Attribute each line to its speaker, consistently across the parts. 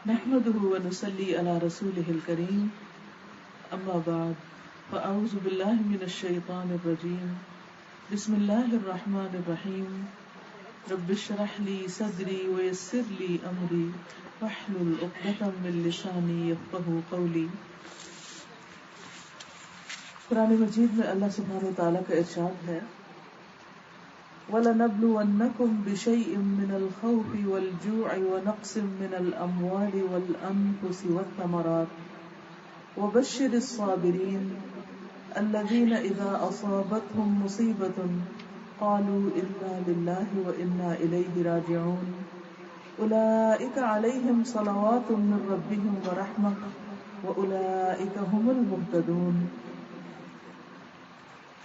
Speaker 1: نحمده ونصلي على رسوله الكريم أما بعد فأعوذ بالله من الشيطان الرجيم بسم الله الرحمن الرحيم رب اشرح لي صدري ويسر لي أمري واحلل عقدة من لساني يفقهوا قولي. قرآن مجید میں اللہ سبحانہ وتعالیٰ کا ارشاد ہے وَلَنَبْلُوَنَّكُمْ بِشَيْءٍ مِّنَ الْخَوْفِ وَالْجُوعِ وَنَقْصٍ مِّنَ الْأَمْوَالِ وَالْأَنفُسِ وَالثَّمَرَاتِ وَبَشِّرِ الصَّابِرِينَ الَّذِينَ إِذَا أَصَابَتْهُم مُّصِيبَةٌ قَالُوا إِنَّا لِلَّهِ وَإِنَّا إِلَيْهِ رَاجِعُونَ أُولَٰئِكَ عَلَيْهِمْ صَلَوَاتٌ مِّن رَّبِّهِمْ وَرَحْمَةٌ وَأُولَٰئِكَ هُمُ الْمُهْتَدُونَ.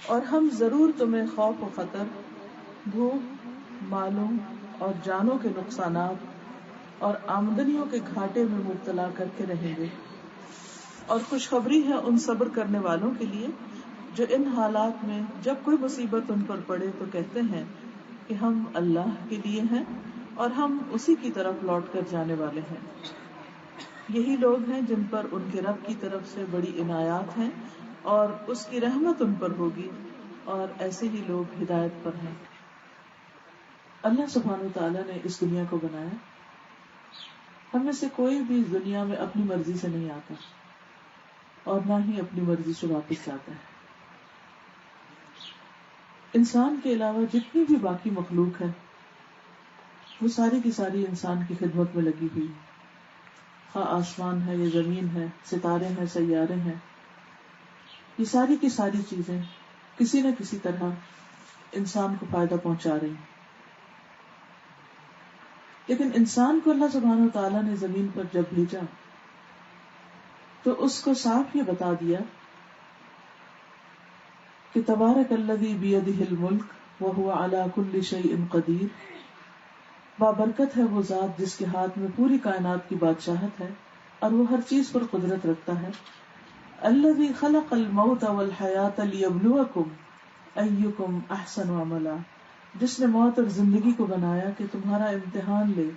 Speaker 1: اور ہم ضرور تمہیں خوف و خطر، بھوک، مالوں اور جانوں کے نقصانات اور آمدنیوں کے گھاٹے میں مبتلا کرتے رہیں گے، اور خوشخبری ہے ان صبر کرنے والوں کے لیے جو ان حالات میں جب کوئی مصیبت ان پر پڑے تو کہتے ہیں کہ ہم اللہ کے لیے ہیں اور ہم اسی کی طرف لوٹ کر جانے والے ہیں. یہی لوگ ہیں جن پر ان کے رب کی طرف سے بڑی عنایات ہیں اور اس کی رحمت ان پر ہوگی، اور ایسے ہی لوگ ہدایت پر ہیں. اللہ سبحانہ وتعالیٰ نے اس دنیا کو بنایا. ہم میں سے کوئی بھی اس دنیا میں اپنی مرضی سے نہیں آتا اور نہ ہی اپنی مرضی سے واپس جاتا ہے. انسان کے علاوہ جتنی بھی باقی مخلوق ہے وہ ساری کی ساری انسان کی خدمت میں لگی ہوئی، خواہ آسمان ہے یا زمین ہے، ستارے ہیں، سیارے ہیں، یہ ساری کی ساری چیزیں کسی نہ کسی طرح انسان کو فائدہ پہنچا رہی ہیں. لیکن انسان کو اللہ سبحانہ وتعالیٰ نے زمین پر جب بھیجا تو اس کو صاف یہ بتا دیا کہ تبارک الذی بیدہ الملک وہو علی کل شیء قدیر، بابرکت ہے وہ ذات جس کے ہاتھ میں پوری کائنات کی بادشاہت ہے اور وہ ہر چیز پر قدرت رکھتا ہے. الذی خلق الموت والحیاۃ لیبلوکم ایکم احسن عملا، جس نے موت اور زندگی کو بنایا کہ تمہارا امتحان لے،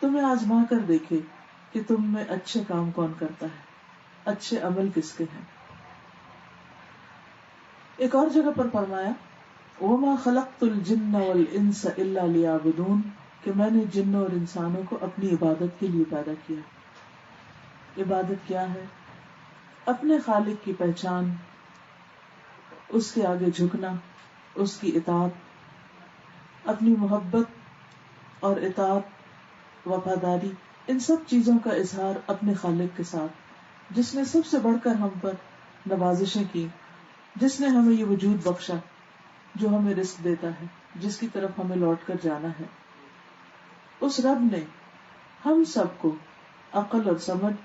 Speaker 1: تمہیں آزما کر دیکھے کہ تم میں اچھے کام کون کرتا ہے، اچھے عمل کس کے ہیں. ایک اور جگہ پر فرمایا وما خلقت الجن والانس الا لیعبدون، کہ میں نے جنوں اور انسانوں کو اپنی عبادت کے لیے پیدا کیا. عبادت کیا ہے؟ اپنے خالق کی پہچان، اس کے آگے جھکنا، اس کی اطاعت، اپنی محبت اور اطاعت، وفاداری، ان سب چیزوں کا اظہار اپنے خالق کے ساتھ، جس نے سب سے بڑھ کر ہم پر نوازشیں کی، جس نے ہمیں یہ وجود بخشا، جو ہمیں رزق دیتا ہے، جس کی طرف ہمیں لوٹ کر جانا ہے. اس رب نے ہم سب کو عقل اور سمجھ،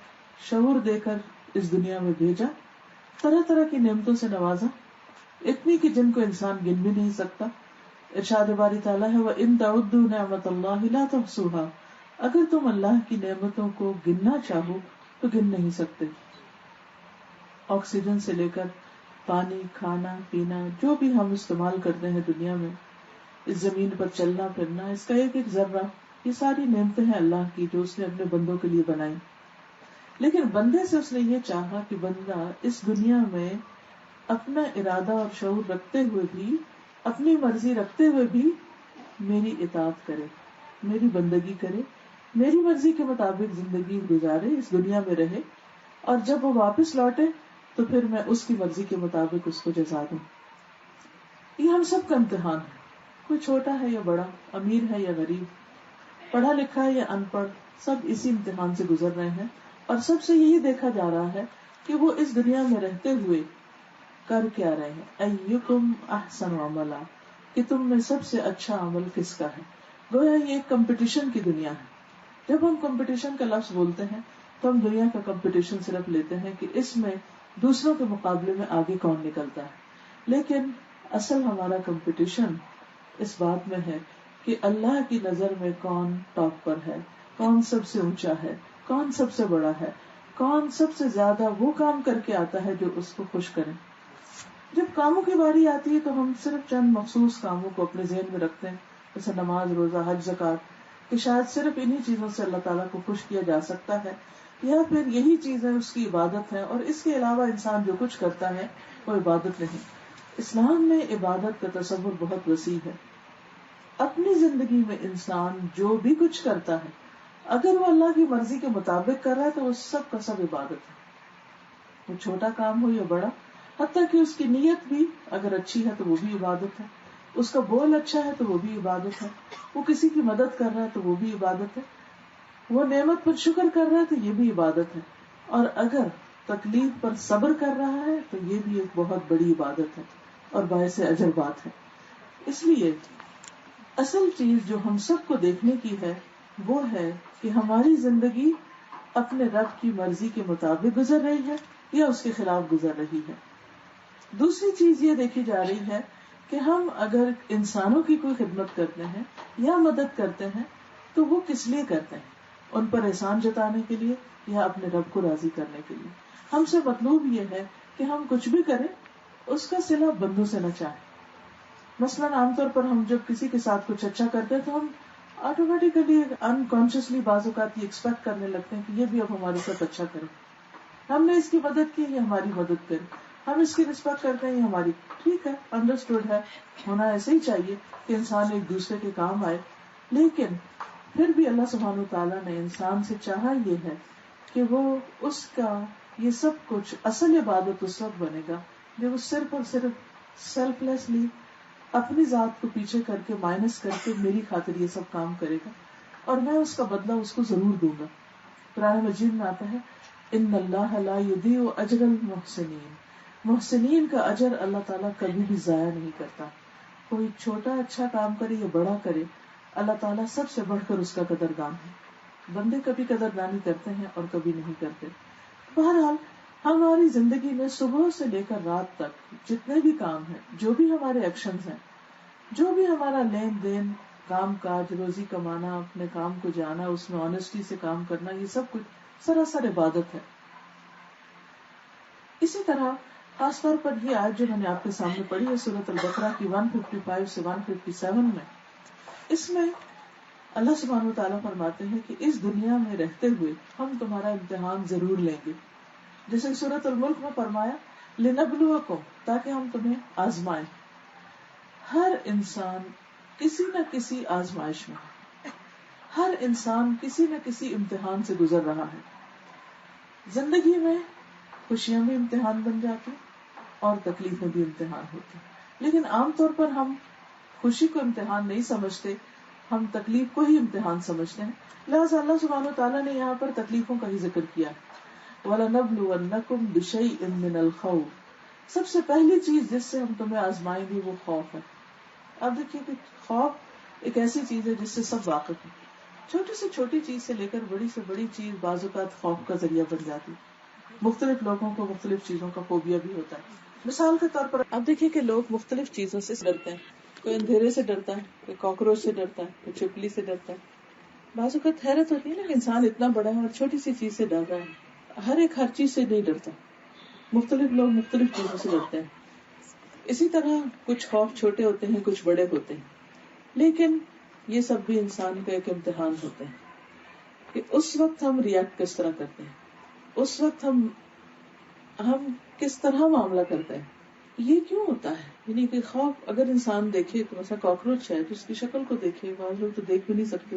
Speaker 1: شعور دے کر اس دنیا میں بھیجا، طرح طرح کی نعمتوں سے نوازا، اتنی کہ جن کو انسان گن بھی نہیں سکتا. ارشاد باری تعالیٰ ہے وَإِن تَعُدُّوا نِعْمَتَ اللَّهِ لَا تُحْصُوهَا، اگر تم اللہ کی نعمتوں کو گننا چاہو تو گن نہیں سکتے. آکسیجن سے لے کر پانی، کھانا پینا، جو بھی ہم استعمال کرتے ہیں دنیا میں، اس زمین پر چلنا پھرنا، اس کا ایک ایک ذرہ، یہ ساری نعمتیں ہیں اللہ کی جو اس نے اپنے بندوں کے لیے بنائی. لیکن بندے سے اس نے یہ چاہا کہ بندہ اس دنیا میں اپنا ارادہ اور شعور رکھتے ہوئے بھی، اپنی مرضی رکھتے ہوئے بھی میری اطاعت کرے، میری بندگی کرے، میری مرضی کے مطابق زندگی گزارے، اس دنیا میں رہے، اور جب وہ واپس لوٹے تو پھر میں اس کی مرضی کے مطابق اس کو جزا دوں. یہ ہم سب کا امتحان ہے، کوئی چھوٹا ہے یا بڑا، امیر ہے یا غریب، پڑھا لکھا ہے یا ان پڑھ، سب اسی امتحان سے گزر رہے ہیں. اور سب سے یہی دیکھا جا رہا ہے کہ وہ اس دنیا میں رہتے ہوئے کر کیا رہے ہیں. ایکم احسن عملا، کہ تم میں سب سے اچھا عمل کس کا ہے. گویا یہ ایک کمپٹیشن کی دنیا ہے. جب ہم کمپٹیشن کا لفظ بولتے ہیں تو ہم دنیا کا کمپٹیشن صرف لیتے ہیں کہ اس میں دوسروں کے مقابلے میں آگے کون نکلتا ہے. لیکن اصل ہمارا کمپٹیشن اس بات میں ہے کہ اللہ کی نظر میں کون ٹاپ پر ہے، کون سب سے اونچا ہے، کون سب سے بڑا ہے، کون سب سے زیادہ وہ کام کر کے آتا ہے جو اس کو خوش کرے. جب کاموں کی باری آتی ہے تو ہم صرف چند مخصوص کاموں کو اپنے ذہن میں رکھتے ہیں، جیسے نماز، روزہ، حج، زکات. کہ شاید صرف انہی چیزوں سے اللہ تعالیٰ کو خوش کیا جا سکتا ہے، یا پھر یہی چیزیں اس کی عبادت ہے، اور اس کے علاوہ انسان جو کچھ کرتا ہے وہ عبادت نہیں۔ اسلام میں عبادت کا تصور بہت وسیع ہے۔ اپنی زندگی میں انسان جو بھی کچھ کرتا ہے، اگر وہ اللہ کی مرضی کے مطابق کر رہا ہے تو وہ سب کا سب عبادت ہے، وہ چھوٹا کام ہو یا بڑا، حتیٰ کہ اس کی نیت بھی اگر اچھی ہے تو وہ بھی عبادت ہے، اس کا بول اچھا ہے تو وہ بھی عبادت ہے، وہ کسی کی مدد کر رہا ہے تو وہ بھی عبادت ہے، وہ نعمت پر شکر کر رہا ہے تو یہ بھی عبادت ہے، اور اگر تکلیف پر صبر کر رہا ہے تو یہ بھی ایک بہت بڑی عبادت ہے اور باعث اجر بات ہے۔ اس لیے اصل چیز جو ہم سب کو دیکھنے کی ہے وہ ہے کہ ہماری زندگی اپنے رب کی مرضی کے مطابق گزر رہی ہے یا اس کے خلاف گزر رہی ہے۔ دوسری چیز یہ دیکھی جا رہی ہے کہ ہم اگر انسانوں کی کوئی خدمت کرتے ہیں یا مدد کرتے ہیں تو وہ کس لیے کرتے ہیں، ان پر احسان جتانے کے لیے یا اپنے رب کو راضی کرنے کے لیے۔ ہم سے مطلوب یہ ہے کہ ہم کچھ بھی کریں اس کا صلہ بندوں سے نہ چاہیں۔ مثلاً عام طور پر ہم جب کسی کے ساتھ کچھ اچھا کرتے ہیں تو ہم آٹومیٹیکلی انکانشیسلی بعض اوقات یہ ایکسپیکٹ کرنے لگتے ہیں کہ یہ بھی اب ہمارے ساتھ اچھا کرے، ہم نے اس کی مدد کی، یہ ہماری مدد کرے، ہم اس کی رسپیکٹ کرتے ہیں، یہ ہماری۔ ٹھیک ہے، انڈرسٹوڈ ہے، ہونا ایسے ہی چاہیے کہ انسان ایک دوسرے کے کام آئے، لیکن پھر بھی اللہ سبحانہ وتعالیٰ نے انسان سے چاہا یہ ہے کہ وہ اس کا یہ سب کچھ اصل عبادت اس وقت بنے گا جب وہ صرف اور صرف سیلف لیسلی اپنی ذات کو پیچھے کر کے مائنس کر کے میری خاطر یہ سب کام کرے گا، اور میں اس کا بدلہ اس کو ضرور دوں گا۔ قرآن مجید میں آتا ہے ان اللہ لا یضیع اجر المحسنین، محسنین کا اجر اللہ تعالیٰ کبھی بھی ضائع نہیں کرتا۔ کوئی چھوٹا اچھا کام کرے یا بڑا کرے، اللہ تعالیٰ سب سے بڑھ کر اس کا قدردان ہے۔ بندے کبھی قدردانی کرتے ہیں اور کبھی نہیں کرتے۔ بہرحال ہماری زندگی میں صبح سے لے کر رات تک جتنے بھی کام ہیں، جو بھی ہمارے ایکشنز ہیں، جو بھی ہمارا لین دین، کام کاج، روزی کمانا، اپنے کام کو جانا، اس میں آنےسٹی سے کام کرنا، یہ سب کچھ سراسر عبادت ہے۔ اسی طرح خاص طور پر یہ آیت جو میں نے آپ کے سامنے پڑھی ہے سورۃ البقرہ کی 155 سے 157 میں، اس میں اللہ سبحانہ وتعالیٰ فرماتے ہیں کہ اس دنیا میں رہتے ہوئے ہم تمہارا امتحان ضرور لیں گے، جیسے سورۃ الملک میں فرمایا لنبلوکم، تاکہ ہم تمہیں آزمائیں۔ ہر انسان کسی نہ کسی آزمائش میں ہے، ہر انسان کسی نہ کسی امتحان سے گزر رہا ہے۔ زندگی میں خوشیاں بھی امتحان بن جاتی اور تکلیفیں بھی امتحان ہوتی، لیکن عام طور پر ہم خوشی کو امتحان نہیں سمجھتے، ہم تکلیف کو ہی امتحان سمجھتے ہیں۔ لہٰذا اللہ سبحانہ وتعالیٰ نے یہاں پر تکلیفوں کا ہی ذکر کیا ہے۔ وَلَنَبْلُوَنَّكُمْ بِشَيْءٍ مِّنَ الْخَوْفِ، سب سے پہلی چیز جس سے ہم تمہیں آزمائیں گے وہ خوف ہے۔ اب دیکھیے کہ خوف ایک ایسی چیز ہے جس سے سب واقف ہیں، چھوٹی سے چھوٹی چیز سے لے کر بڑی سے بڑی چیز بعض اوقات خوف کا ذریعہ بن جاتی۔ مختلف لوگوں کو مختلف چیزوں کا فوبیا بھی ہوتا ہے۔ مثال کے طور پر اب دیکھیے کہ لوگ مختلف چیزوں سے ڈرتے ہیں، کوئی اندھیرے سے ڈرتا ہے، کوئی کاکروچ سے ڈرتا ہے، کوئی چھپکلی سے ڈرتا ہے۔ بعض اوقات حیرت ہوتی ہے نا کہ انسان اتنا بڑا ہے اور چھوٹی سی چیز سے ڈر رہا ہے۔ ہر ایک ہر چیز سے نہیں ڈرتا، مختلف لوگ مختلف چیزوں سے ڈرتے ہیں۔ اسی طرح کچھ خوف چھوٹے ہوتے ہیں، کچھ بڑے ہوتے ہیں، لیکن یہ سب بھی انسان کا ایک امتحان ہوتے ہیں کہ اس وقت ہم ریئیکٹ کس طرح کرتے ہیں، اس وقت ہم کس طرح معاملہ کرتے ہیں۔ یہ کیوں ہوتا ہے؟ یعنی کہ خوف اگر انسان دیکھے تو مثلا کاکروچ ہے، جس کی شکل کو دیکھے، بعض لوگ تو دیکھ بھی نہیں سکتے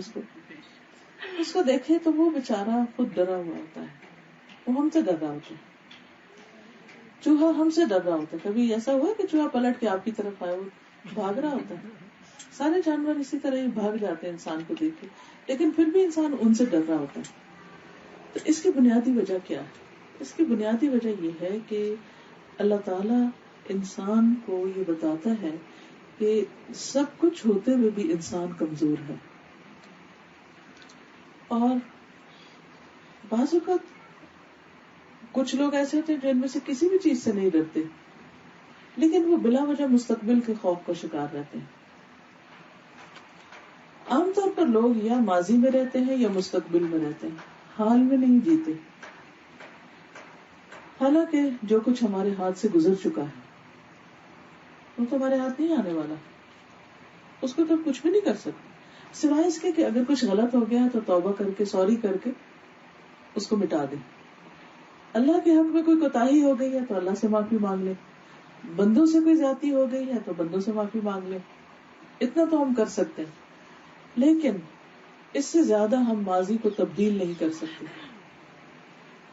Speaker 1: اس کو دیکھے تو وہ بےچارا خود ڈرا ہوا ہوتا ہے، وہ ہم سے ڈر رہا ہوتا ہے۔ چوہا ہم سے ڈر رہا ہوتا ہے، کبھی ایسا ہوا کہ چوہا پلٹ کے آپ کی طرف آئے، وہ بھاگ رہا ہوتا ہے۔ سارے جانور اسی طرح ہی بھاگ جاتے ہیں انسان کو دیکھ کے، لیکن پھر بھی انسان ان سے ڈر رہا ہوتا ہے۔ تو اس کی بنیادی وجہ کیا ہے؟ اس کی بنیادی وجہ یہ ہے کہ اللہ تعالی انسان کو یہ بتاتا ہے کہ سب کچھ ہوتے ہوئے بھی انسان کمزور ہے، اور بعض اوقات کچھ لوگ ایسے ہوتے ہیں جو ان میں سے کسی بھی چیز سے نہیں ڈرتے، لیکن وہ بلا وجہ مستقبل کے خوف کا شکار رہتے ہیں۔ عام طور پر لوگ یا ماضی میں رہتے ہیں یا مستقبل میں رہتے ہیں، حال میں نہیں جیتے۔ حالانکہ جو کچھ ہمارے ہاتھ سے گزر چکا ہے وہ تو ہمارے ہاتھ نہیں آنے والا، اس کو تو کچھ بھی نہیں کر سکتے۔ سوائے اس کے کہ اگر کچھ غلط ہو گیا تو توبہ کر کے سوری کر کے اس کو مٹا دے. اللہ کے حق میں کوئی کوتاہی ہو گئی ہے تو اللہ سے معافی مانگ لے, بندوں سے کوئی زیادتی ہو گئی ہے تو بندوں سے معافی مانگ لے. اتنا تو ہم کر سکتے ہیں, لیکن اس سے زیادہ ہم ماضی کو تبدیل نہیں کر سکتے.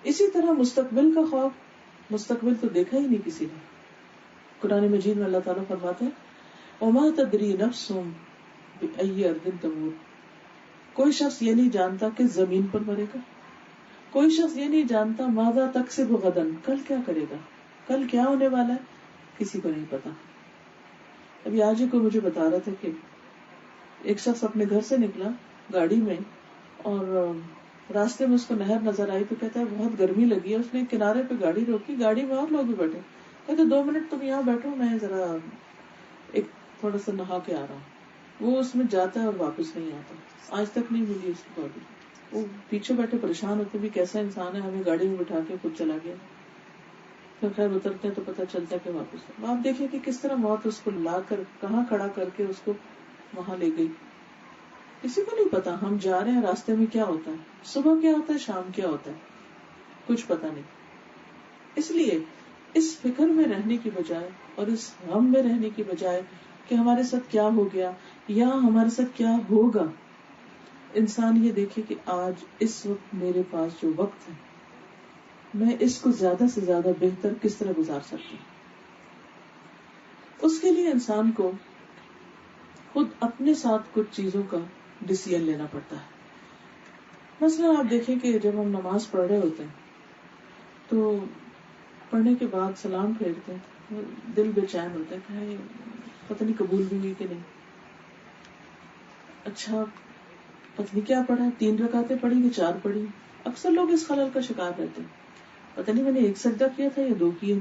Speaker 1: اسی طرح مستقبل کا خوف, مستقبل تو دیکھا ہی نہیں کسی نے. قرآن مجید میں اللہ تعالیٰ فرماتے ہیں وما تدری نفس بأی ارض تموت, کوئی شخص یہ نہیں جانتا کہ زمین پر مرے گا, کوئی شخص یہ نہیں جانتا ماذا تکسب غدا, کل کیا کرے گا, کل کیا ہونے والا ہے, کسی کو نہیں پتا. ابھی آج ہی کوئی مجھے بتا رہا تھا کہ ایک شخص اپنے گھر سے نکلا گاڑی میں اور راستے میں اس کو نہر نظر آئی تو کہتا ہے بہت گرمی لگی ہے. اس نے کنارے پہ گاڑی روکی, گاڑی میں اور لوگ بھی بیٹھے, کہتے 2 منٹ تم یہاں بیٹھو, میں ذرا ایک تھوڑا سا نہا کے آ رہا ہوں. وہ اس میں جاتا ہے اور واپس نہیں آتا, آج تک نہیں ملی اس کی باڈی. وہ پیچھے بیٹھے پریشان ہوتے بھی کیسا انسان ہے, ہمیں گاڑی میں بٹھا کے خود چلا گیا. پھر خیر اترتے تو پتہ چلتا کہ واپس. آپ دیکھیں کہ کس طرح موت اس کو لا کر کہاں کھڑا کر کے اس کو وہاں لے گئی. کسی کو نہیں پتا ہم جا رہے ہیں راستے میں کیا ہوتا ہے, صبح کیا ہوتا ہے, شام کیا ہوتا ہے, کچھ پتا نہیں. اس لیے اس فکر میں رہنے کی بجائے اور اس غم میں رہنے کی بجائے کہ ہمارے ساتھ کیا ہو گیا یا ہمارے ساتھ کیا ہوگا, انسان یہ دیکھے کہ آج اس وقت میرے پاس جو وقت ہے میں اس کو زیادہ سے زیادہ بہتر کس طرح گزار سکتی ہوں. اس کے لیے انسان کو خود اپنے ساتھ کچھ چیزوں کا ڈیسیژن لینا پڑتا ہے. مثلا آپ دیکھیں کہ جب ہم نماز پڑھ رہے ہوتے ہیں تو پڑھنے کے بعد سلام پھیرتے ہیں, دل بے چین ہوتا ہے کہ پتہ نہیں قبول بھی ہوئی کہ نہیں, اچھا پتہ نہیں کیا پڑھا, 3 رکعتیں پڑھی کہ 4 پڑھی. اکثر لوگ اس خلل کا شکار رہتے ہیں, پتہ نہیں میں نے 1 سجدہ کیا تھا یا 2 کیے.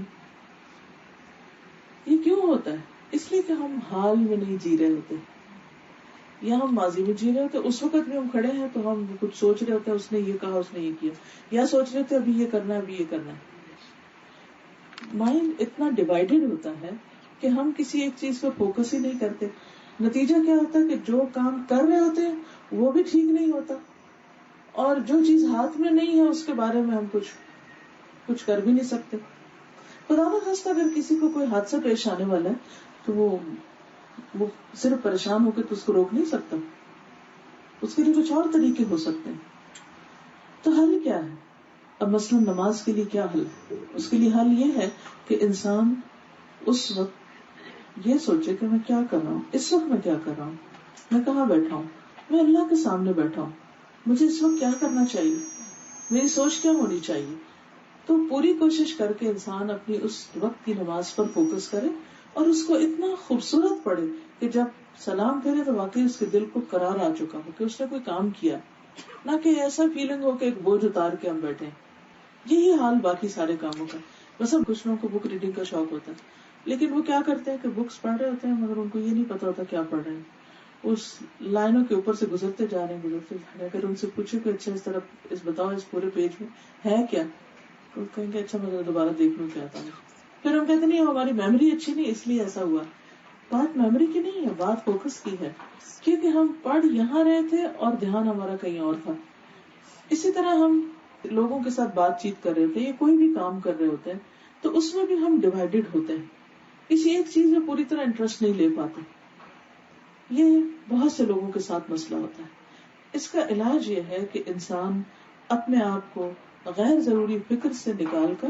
Speaker 1: یہ کیوں ہوتا ہے؟ اس لیے کہ ہم حال میں نہیں جی رہے ہوتے, یا ہم ماضی میں جی رہے ہوتے. اس وقت بھی ہم کھڑے ہیں تو ہم کچھ سوچ رہے ہوتے ہیں, اس نے یہ کہا, اس نے یہ کیا, یا سوچ رہے ہوتے ابھی یہ کرنا ہے, ابھی یہ کرنا ہے. مائنڈ اتنا ڈیوائیڈڈ ہوتا ہے کہ ہم کسی ایک چیز پہ فوکس ہی نہیں کرتے. نتیجہ کیا ہوتا ہے کہ جو کام کر رہے ہوتے ہیں وہ بھی ٹھیک نہیں ہوتا, اور جو چیز ہاتھ میں نہیں ہے اس کے بارے میں ہم کچھ کر بھی نہیں سکتے. خدا نخواستہ اگر کسی کو کوئی حادثہ پیش آنے والا ہے تو وہ صرف پریشان ہو کے تو اس کو روک نہیں سکتا, اس کے لیے کچھ اور طریقے ہو سکتے ہیں. تو حل کیا ہے؟ اب مثلا نماز کے لیے کیا حل ہے؟ اس کے لیے حل یہ ہے کہ انسان اس وقت یہ سوچے کہ میں کیا کر رہا ہوں, اس وقت میں کیا کر رہا ہوں, میں کہاں بیٹھا ہوں, میں اللہ کے سامنے بیٹھا ہوں, مجھے اس وقت کیا کرنا چاہیے, میری سوچ کیا ہونی چاہیے. تو پوری کوشش کر کے انسان اپنی اس وقت کی نماز پر فوکس کرے اور اس کو اتنا خوبصورت پڑھے کہ جب سلام پھیرے تو واقعی اس کے دل کو قرار آ چکا ہو کہ اس نے کوئی کام کیا, نہ کہ ایسا فیلنگ ہو کہ ایک بوجھ اتار کے ہم بیٹھے. یہی حال باقی سارے کاموں کا. بس کچھ لوگوں کو بک ریڈنگ کا شوق ہوتا ہے لیکن وہ کیا کرتے ہیں کہ بکس پڑھ رہے ہوتے ہیں مگر ان کو یہ نہیں پتا ہوتا کیا پڑھ رہے ہیں, اس لائنوں کے اوپر سے گزرتے جا رہے ہیں. اگر ان سے پوچھے کہ اچھا اس طرف بتاؤ اس پورے پیج میں ہے کیا, تو کہیں گے اچھا میں دوبارہ دیکھ لوں کیا تھا. پھر ہم کہتے نہیں ہماری میموری اچھی نہیں اس لیے ایسا ہوا. بات میموری کی نہیں ہے, بات فوکس کی ہے, کیونکہ ہم پڑھ یہاں رہے تھے اور دھیان ہمارا کہیں اور تھا. اسی طرح ہم لوگوں کے ساتھ بات چیت کر رہے ہوتے ہیں یا کوئی بھی کام کر رہے ہوتے ہیں تو اس میں بھی ہم ڈیوائیڈڈ ہوتے ہیں, کسی ایک چیز میں پوری طرح انٹرسٹ نہیں لے پاتے. یہ بہت سے لوگوں کے ساتھ مسئلہ ہوتا ہے. اس کا علاج یہ ہے کہ انسان اپنے آپ کو غیر ضروری فکر سے نکال کر,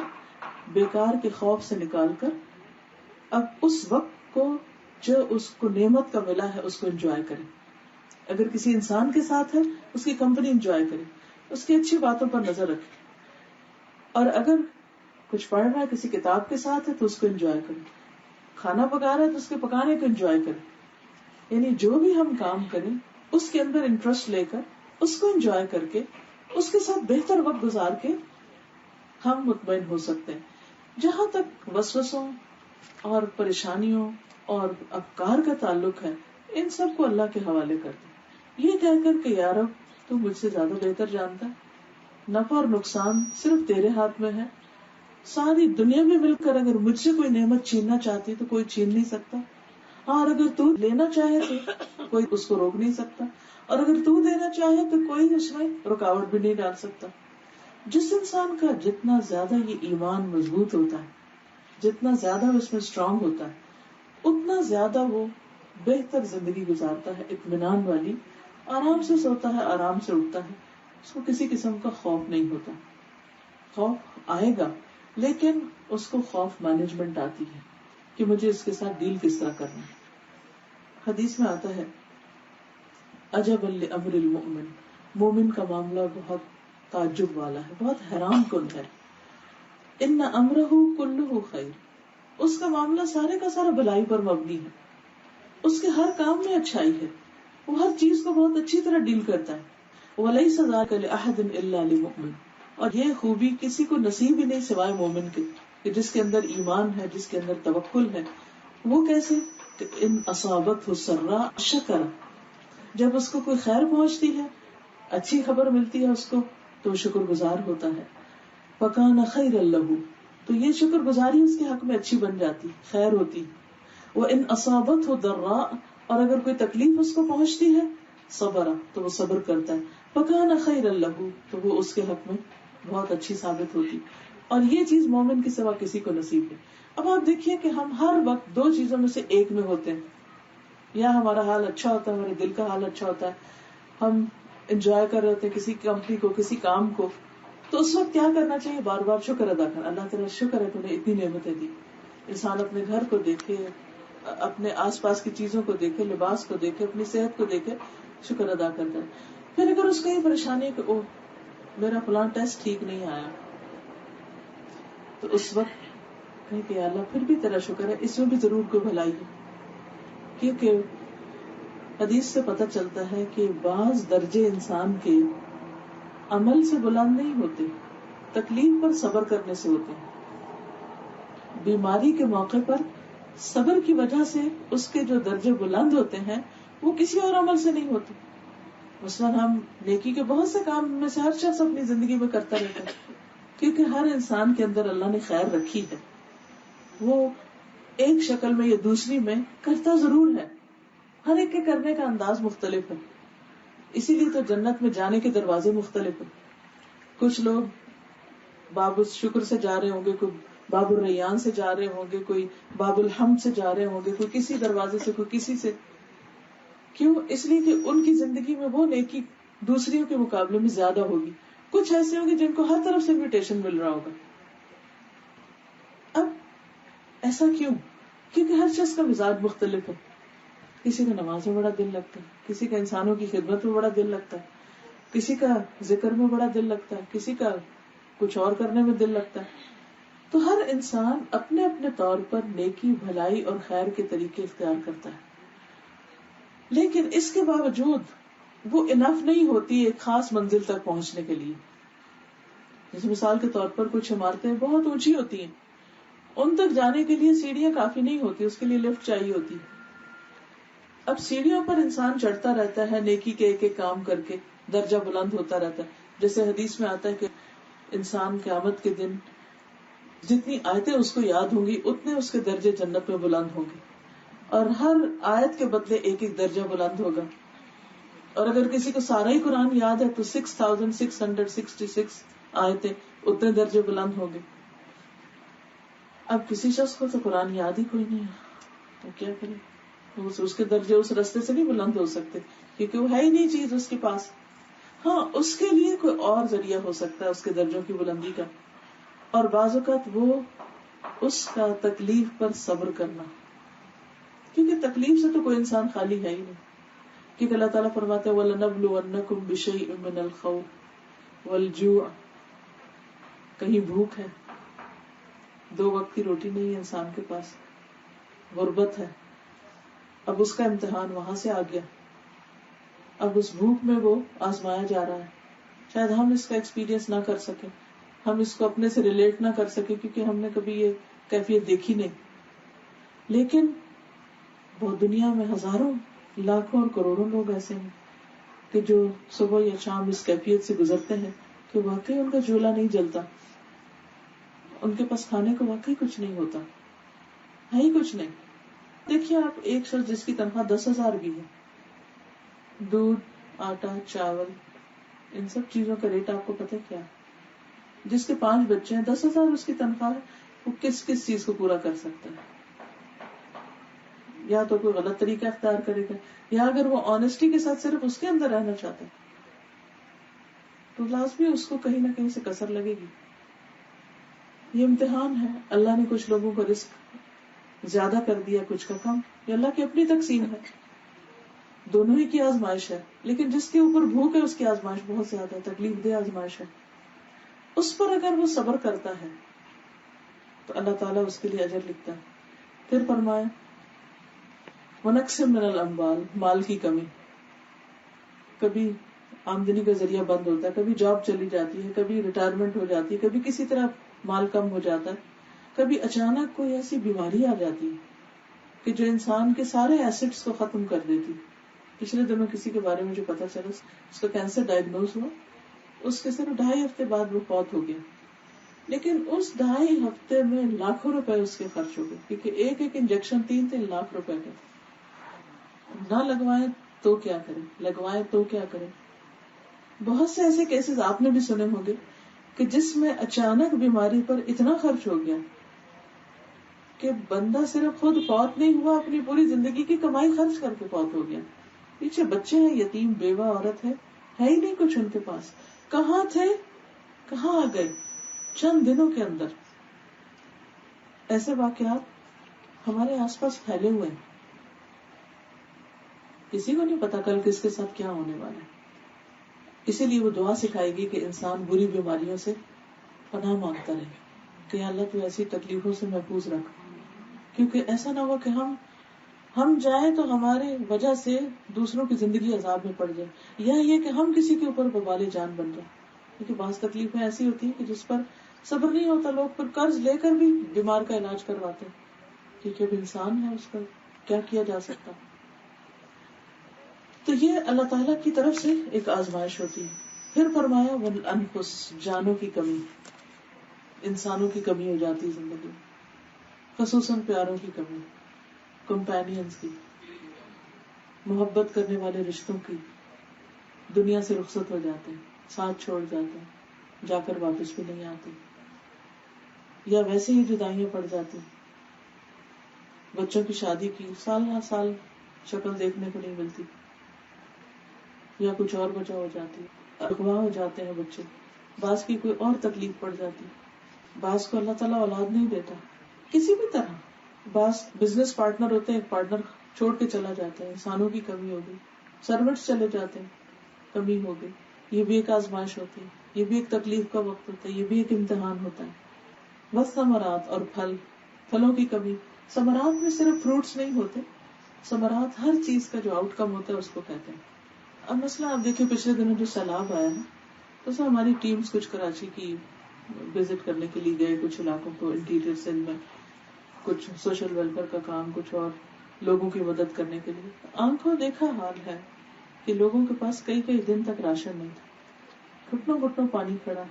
Speaker 1: بیکار کے خوف سے نکال کر, اب اس وقت کو جو اس کو نعمت کا ملا ہے اس کو انجوائے کرے. اگر کسی انسان کے ساتھ ہے اس کی کمپنی انجوائے کرے, اس کی اچھی باتوں پر نظر رکھے, اور اگر کچھ پڑھ رہا ہے کسی کتاب کے ساتھ ہے تو اس کو انجوائے کرے, کھانا پکا رہا ہے تو اس کے پکانے کو انجوائے کرے. یعنی جو بھی ہم کام کریں اس کے اندر انٹرسٹ لے کر, اس کو انجوائے کر کے, اس کے ساتھ بہتر وقت گزار کے ہم مطمئن ہو سکتے ہیں. جہاں تک وسوسوں اور پریشانیوں اور افکار کا تعلق ہے, ان سب کو اللہ کے حوالے کر دیں, یہ کہہ کر کہ یا رب تو مجھ سے زیادہ بہتر جانتا ہے, نفع اور نقصان صرف تیرے ہاتھ میں ہے, ساری دنیا میں مل کر اگر مجھ سے کوئی نعمت چھیننا چاہتی تو کوئی چھین نہیں سکتا, ہاں، اور اگر تو لینا چاہے تو کوئی اس کو روک نہیں سکتا، اور اگر تو دینا چاہے تو کوئی اس میں رکاوٹ بھی نہیں ڈال سکتا. جس انسان کا جتنا زیادہ یہ ایمان مضبوط ہوتا ہے، جتنا زیادہ اس میں اسٹرانگ ہوتا ہے، اتنا زیادہ وہ بہتر زندگی گزارتا ہے، اطمینان والی، آرام سے سوتا ہے، آرام سے اٹھتا ہے. اس کو کسی قسم کا خوف نہیں ہوتا. خوف آئے گا لیکن اس کو خوف مینجمنٹ آتی ہے کہ مجھے اس کے ساتھ ڈیل کس طرح کرنا ہے. حدیث میں آتا ہے عجب لامر المؤمن، مومن کا معاملہ بہت تعجب والا ہے، بہت حیران کن ہے. ان امرہ کلہ خیر، اس کا معاملہ سارے کا سارا بھلائی پر مبنی ہے. اس کے ہر کام میں اچھائی ہے، وہ ہر چیز کو بہت اچھی طرح ڈیل کرتا ہے. ولیس ذاک لأحد الا للمؤمن، اور یہ خوبی کسی کو نصیب ہی نہیں سوائے مومن کے، کہ جس کے اندر ایمان ہے، جس کے اندر توکل ہے. وہ کیسے؟ کہ ان اصابتہ سراء شکر، جب اس کو کوئی خیر پہنچتی ہے، اچھی خبر ملتی ہے اس کو، تو شکر گزار ہوتا ہے. فکان خیرا لہ، تو یہ شکر گزاری اس کے حق میں اچھی بن جاتی، خیر ہوتی. وان اصابتہ ضراء، اور اگر کوئی تکلیف اس کو پہنچتی ہے، صبر، تو وہ صبر کرتا ہے. فکان خیرا لہ، تو وہ اس کے حق میں بہت اچھی ثابت ہوتی. اور یہ چیز مومن کے سوا کسی کو نصیب ہے. اب آپ دیکھیے کہ ہم ہر وقت دو چیزوں میں سے ایک میں ہوتے ہیں، یا ہمارا حال اچھا ہوتا ہے، ہمارے دل کا حال اچھا ہوتا ہے، ہم انجوائے کر رہے ہوتے ہیں کسی کمپنی کو، کسی کام کو، تو اس وقت کیا کرنا چاہیے؟ بار بار شکر ادا کرنا. اللہ تعالیٰ شکر ہے تو نے اتنی نعمتیں دی. انسان اپنے گھر کو دیکھے، اپنے آس پاس کی چیزوں کو دیکھے، لباس کو دیکھے، اپنی صحت کو دیکھے، شکر ادا کرتا ہے. پھر اگر اس کو یہ پریشانی ہے کہ او میرا فلاں ٹیسٹ ٹھیک نہیں آیا، تو اس وقت کہیں کہ اللہ پھر بھی تیرا شکر ہے، اس میں بھی ضرور کوئی بھلائی ہے. کیونکہ حدیث سے پتہ چلتا ہے کہ بعض درجے انسان کے عمل سے بلند نہیں ہوتے، تکلیف پر صبر کرنے سے ہوتے ہیں. بیماری کے موقع پر صبر کی وجہ سے اس کے جو درجے بلند ہوتے ہیں وہ کسی اور عمل سے نہیں ہوتے. مثلاً ہم نیکی کے بہت سے کام میں سے ہر شخص اپنی زندگی میں کرتا رہتا ہے، کیونکہ ہر انسان کے اندر اللہ نے خیر رکھی ہے. وہ ایک شکل میں یا دوسری میں کرتا ضرور ہے، ہر ایک کے کرنے کا انداز مختلف ہے. اسی لیے تو جنت میں جانے کے دروازے مختلف ہیں. کچھ لوگ باب الشکر سے جا رہے ہوں گے، کوئی باب الریان سے جا رہے ہوں گے، کوئی باب الحمد سے جا رہے ہوں گے، کوئی کسی دروازے سے، کوئی کسی سے. کیوں؟ اس لیے کہ ان کی زندگی میں وہ نیکی دوسریوں کے مقابلے میں زیادہ ہوگی. کچھ ایسے ہوں گے جن کو ہر طرف سے انویٹیشن مل رہا ہوگا. اب ایسا کیوں؟ کیونکہ ہر شخص کا مزاج مختلف ہے. کسی کا نماز میں بڑا دل لگتا ہے، کسی کا انسانوں کی خدمت میں بڑا دل لگتا ہے، کسی کا ذکر میں بڑا دل لگتا ہے، کسی کا کچھ اور کرنے میں دل لگتا ہے. تو ہر انسان اپنے اپنے طور پر نیکی، بھلائی اور خیر کے طریقے اختیار کرتا ہے. لیکن اس کے باوجود وہ انف نہیں ہوتی ایک خاص منزل تک پہنچنے کے لیے. جیسے مثال کے طور پر کچھ عمارتیں بہت اونچی ہوتی ہیں، ان تک جانے کے لیے سیڑھیاں کافی نہیں ہوتی، اس کے لیے لفٹ چاہیے ہوتی. اب سیڑھیوں پر انسان چڑھتا رہتا ہے، نیکی کے ایک ایک کام کر کے درجہ بلند ہوتا رہتا ہے. جیسے حدیث میں آتا ہے کہ انسان قیامت کے دن جتنی آیتیں اس کو یاد ہوں گی اتنے اس کے درجے جنت میں بلند ہوں گے، اور ہر آیت کے بدلے ایک ایک درجہ بلند ہوگا. اور اگر کسی کو سارا ہی قرآن یاد ہے تو 6666 آیتیں، اتنے درجے بلند ہوں گے. اب کسی شخص کو تو قرآن یاد ہی کوئی نہیں ہے، تو کیا کرے؟ اس کے درجے اس رستے سے نہیں بلند ہو سکتے، کیونکہ وہ ہے ہی نہیں چیز اس کے پاس. ہاں، اس کے لیے کوئی اور ذریعہ ہو سکتا ہے اس کے درجوں کی بلندی کا، اور بعض اوقات وہ اس کا تکلیف پر صبر کرنا، کیونکہ تکلیف سے تو کوئی انسان خالی ہے ہی نہیں. کیونکہ اللہ تعالیٰ فرماتے ہیں وَلَنَبْلُوَنَّكُمْ بِشَيْءٍ مِّنَ الْخَوْفِ وَالْجُوعِ، کہیں بھوک ہے، 2 وقت کی روٹی نہیں ہے انسان کے پاس، غربت ہے. اب اس کا امتحان وہاں سے آ گیا، اب اس بھوک میں وہ آزمایا جا رہا ہے. شاید ہم اس کا ایکسپیرینس نہ کر سکیں، ہم اس کو اپنے سے ریلیٹ نہ کر سکیں، کیونکہ ہم نے کبھی یہ کیفیت دیکھی نہیں. لیکن وہ دنیا میں ہزاروں، لاکھوں اور کروڑوں لوگ ایسے ہیں کہ جو صبح یا شام اس کیفیت سے گزرتے ہیں کہ واقعی ان کا چولہا نہیں جلتا، ان کے پاس کھانے کو واقعی کچھ نہیں ہوتا، ہے ہی کچھ نہیں. دیکھیے آپ ایک شخص جس کی تنخواہ 10,000 بھی ہے، دودھ، آٹا، چاول، ان سب چیزوں کا ریٹ آپ کو پتہ کیا ہے؟ جس کے 5 بچے ہیں، 10,000 اس کی تنخواہ ہے، وہ کس چیز کو پورا کر سکتا ہے؟ یا تو کوئی غلط طریقہ اختیار کرے گا، یا اگر وہ آنےسٹی کے ساتھ صرف اس کے اندر رہنا چاہتا ہے تو لازمی اس کو کہیں نہ کہیں سے کسر لگے گی. یہ امتحان ہے. اللہ نے کچھ لوگوں کا رزق زیادہ کر دیا، کچھ کا کم. یہ اللہ کی اپنی تقسیم ہے، دونوں ہی کی آزمائش ہے. لیکن جس کے اوپر بھوک ہے اس کی آزمائش بہت زیادہ ہے، تکلیف دہ آزمائش ہے. اس پر اگر وہ صبر کرتا ہے تو اللہ تعالیٰ اس کے لیے اجر لکھتا ہے. پھر فرمایا وَنَقْصٍ مِّنَ الْأَمْوَالِ، مال کی کمی. کبھی آمدنی کا ذریعہ بند ہوتا ہے، کبھی جاب چلی جاتی ہے، کبھی ریٹائرمنٹ ہو جاتی ہے، کبھی کسی طرح مال کم ہو جاتا ہے، کبھی اچانک کوئی ایسی بیماری آ جاتی ہے کہ جو انسان کے سارے ایسٹس کو ختم کر دیتی. پچھلے دنوں کسی کے بارے میں جو پتا چلا، اس کا کینسر ڈائگنوز ہوا، اس کے صرف 2.5 ہفتے بعد وہ فوت ہو گیا. لیکن اس 2.5 ہفتے میں لاکھوں روپے اس کے خرچ ہو گئے، کیونکہ ایک انجیکشن 3 لاکھ روپے کا. نہ لگوائیں تو کیا کریں، لگوائیں تو کیا کریں. بہت سے ایسے کیسز آپ نے بھی سنے ہوں گے کہ جس میں اچانک بیماری پر اتنا خرچ ہو گیا کہ بندہ صرف خود فوت نہیں ہوا، اپنی پوری زندگی کی کمائی خرچ کر کے فوت ہو گیا. پیچھے بچے ہیں، یتیم بیوہ عورت ہے ہی نہیں کچھ ان کے پاس. کہاں تھے، کہاں آ گئے چند دنوں کے اندر. ایسے واقعات ہمارے آس پاس پھیلے ہوئے ہیں. کسی کو نہیں پتا کل کس کے ساتھ کیا ہونے والا ہے. اسی لیے وہ دعا سکھائے گی کہ انسان بری بیماریوں سے پناہ مانگتا رہے کہ اللہ تو ایسی تکلیفوں سے محفوظ رکھ، کیونکہ ایسا نہ ہو کہ ہم جائیں تو ہمارے وجہ سے دوسروں کی زندگی عذاب میں پڑ جائے، یا یہ کہ ہم کسی کے اوپر وبال جان بن جائیں. کیونکہ بعض تکلیفیں ایسی ہوتی ہیں کہ جس پر صبر نہیں ہوتا، لوگ پھر قرض لے کر بھی بیمار کا علاج کرواتے ہیں، کیونکہ اب انسان ہے، اس پر کیا کیا جا سکتا. تو یہ اللہ تعالیٰ کی طرف سے ایک آزمائش ہوتی ہے. پھر فرمایا والانفس، جانوں کی کمی، انسانوں کی کمی ہو جاتی زندگی، خصوصاً پیاروں کی کمی، کمپینینز کی، محبت کرنے والے رشتوں کی. دنیا سے رخصت ہو جاتے ہیں، ساتھ چھوڑ جاتے ہیں، جا کر واپس بھی نہیں آتے، یا ویسے ہی جدائیاں پڑ جاتی. بچوں کی شادی کی، سال ہر سال شکل دیکھنے کو نہیں ملتی، یا کچھ اور وجہ ہو جاتی ہے، اغوا ہو جاتے ہیں بچے، بعض کی کوئی اور تکلیف پڑ جاتی، بعض کو اللہ تعالیٰ اولاد نہیں دیتا کسی بھی طرح. بعض بزنس پارٹنر ہوتے ہیں، ایک پارٹنر چھوڑ کے چلا جاتا ہے، انسانوں کی کمی ہوگی. سروینٹس چلے جاتے ہیں، کمی ہوگی. یہ بھی ایک آزمائش ہوتی ہے، یہ بھی ایک تکلیف کا وقت ہوتا ہے، یہ بھی ایک امتحان ہوتا ہے. بس ثمرات، اور پھلوں کی کمی. ثمرات میں صرف فروٹس نہیں ہوتے، ثمرات ہر چیز کا جو آؤٹ کم ہوتا ہے اس کو کہتے ہیں. اب مسئلہ آپ دیکھیں، پچھلے دنوں جو سیلاب آیا ہے، تو سر ہماری ٹیمز کچھ کراچی کی وزٹ کرنے کے لیے گئے، کچھ علاقوں کو انٹیریئر سندھ میں، کچھ سوشل ویلفیئر کا کام، کچھ اور لوگوں کی مدد کرنے کے لیے. آنکھوں دیکھا حال ہے کہ لوگوں کے پاس کئی کئی دن تک راشن نہیں تھا، گھٹنوں گھٹنوں پانی کھڑا،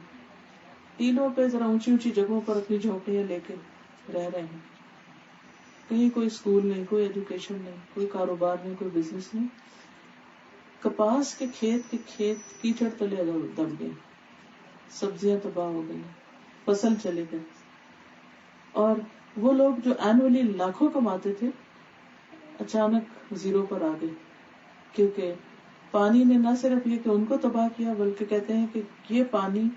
Speaker 1: ٹیلوں پہ ذرا اونچی اونچی جگہوں پر اپنی جھونپڑیاں لے کے رہ رہے ہیں. کہیں کوئی اسکول نہیں، کوئی ایجوکیشن نہیں، کوئی کاروبار نہیں، کوئی بزنس نہیں. کپاس کے کھیت کیچڑ تلے دب گئے، سبزیاں تباہ ہو گئی، فصل چلے گئے. اور وہ لوگ جو اینولی لاکھوں کماتے تھے اچانک زیرو پر آ گئے، کیونکہ پانی نے نہ صرف یہ کہ ان کو تباہ کیا، بلکہ کہتے ہیں کہ یہ پانی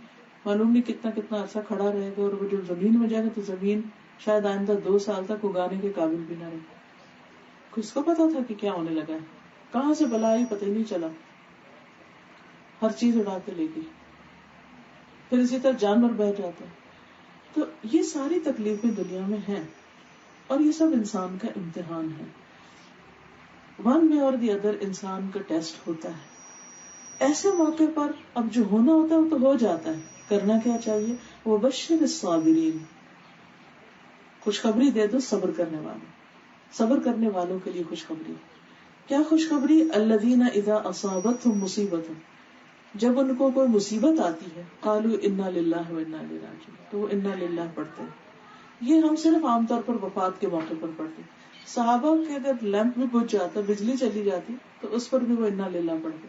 Speaker 1: معلوم نہیں کتنا کتنا عرصہ کھڑا رہے گا، اور وہ جو زمین میں جائے گا تو زمین شاید آئندہ 2 سال تک اگانے کے قابل بھی نہ رہے. کس کو پتا تھا کہ کیا ہونے لگا ہے، کہاں سے بلا آئی پتہ ہی نہیں چلا، ہر چیز اڑا کے لے گئی. پھر اسی طرح جانور بہ جاتے ہیں. تو یہ ساری تکلیفیں دنیا میں ہیں، اور یہ سب انسان کا امتحان ہے. ون وے اور دی ادر انسان کا ٹیسٹ ہوتا ہے. ایسے موقع پر اب جو ہونا ہوتا ہے وہ تو ہو جاتا ہے. کرنا کیا چاہیے؟ وبشر الصابرین، خوشخبری دے دو صبر کرنے والوں، صبر کرنے والوں کے لیے خوشخبری. کیا خوشخبری؟ الذین اذا اصابتهم مصیبۃ، جب ان کو کوئی مصیبت آتی ہے، قالوا انا للہ و انا الیہ راجعون، تو وہ انا للہ پڑھتے ہیں. یہ ہم صرف عام طور پر وفات کے موقع پر پڑھتے ہیں. صحابہ کے اگر لیمپ بھی بجھ جاتا، بجلی چلی جاتی، تو اس پر بھی وہ انا للہ پڑھتے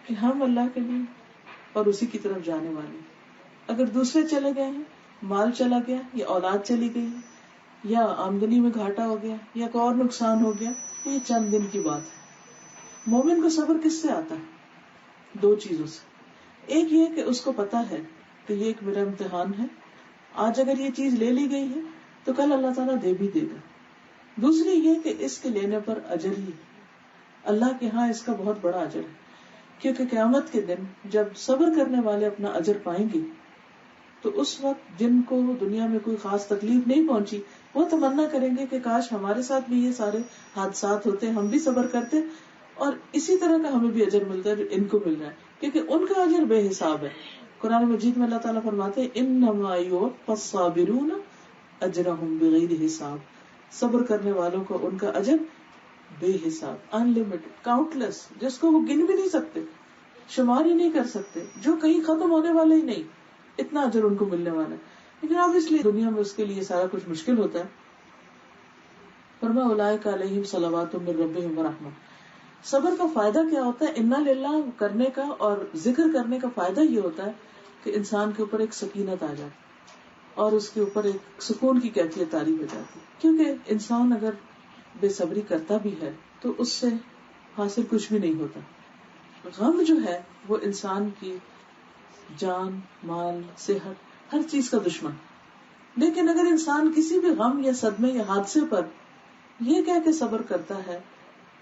Speaker 1: کہ ہم اللہ کے لیے اور اسی کی طرف جانے والے. اگر دوسرے چلے گئے ہیں، مال چلا گیا یا اولاد چلی گئی یا آمدنی میں گھاٹا ہو گیا یا کوئی اور نقصان ہو گیا، تو یہ چند دن کی بات ہے. مومن کو صبر کس سے آتا ہے؟ دو چیزوں سے. ایک یہ کہ اس کو پتا ہے کہ یہ ایک میرا امتحان ہے، آج اگر یہ چیز لے لی گئی ہے تو کل اللہ تعالیٰ دے بھی دے گا. دوسری یہ کہ اس کے لینے پر اجر ہی اللہ کے ہاں اس کا بہت بڑا اجر ہے. کیونکہ قیامت کے دن جب صبر کرنے والے اپنا اجر پائیں گے تو اس وقت جن کو دنیا میں کوئی خاص تکلیف نہیں پہنچی وہ تمنا کریں گے کہ کاش ہمارے ساتھ بھی یہ سارے حادثات ہوتے، ہم بھی صبر کرتے اور اسی طرح کا ہمیں بھی اجر ملتا ہے جو ان کو مل رہا ہے، کیونکہ ان کا اجر بے حساب ہے. قرآن مجید میں اللہ تعالیٰ فرماتے ہیں انما یوفی الصابرون اجرہم بغیر حساب. صبر کرنے والوں کو ان کا اجر بے حساب، ان لمیٹڈ، کاؤنٹ لیس، جس کو وہ گن بھی نہیں سکتے، شمار ہی نہیں کر سکتے، جو کہیں ختم ہونے والا ہی نہیں، اتنا اجر ان کو ملنے والا ہے. لیکن اب اس لیے دنیا میں اس کے لیے سارا کچھ مشکل ہوتا ہے. فرمایا اولئک علیہم صلوات من ربہم ورحمہ. صبر کا فائدہ کیا ہوتا ہے؟ انا للہ کرنے کا اور ذکر کرنے کا فائدہ یہ ہوتا ہے کہ انسان کے اوپر ایک سکینت آ جاتی اور اس کے اوپر ایک سکون کی کیفیت طاری ہو جاتی. کیونکہ انسان اگر بے صبری کرتا بھی ہے تو اس سے حاصل کچھ بھی نہیں ہوتا. غم جو ہے وہ انسان کی جان، مال، صحت، ہر چیز کا دشمن. لیکن اگر انسان کسی بھی غم یا صدمے یا حادثے پر یہ کہہ کے صبر کرتا ہے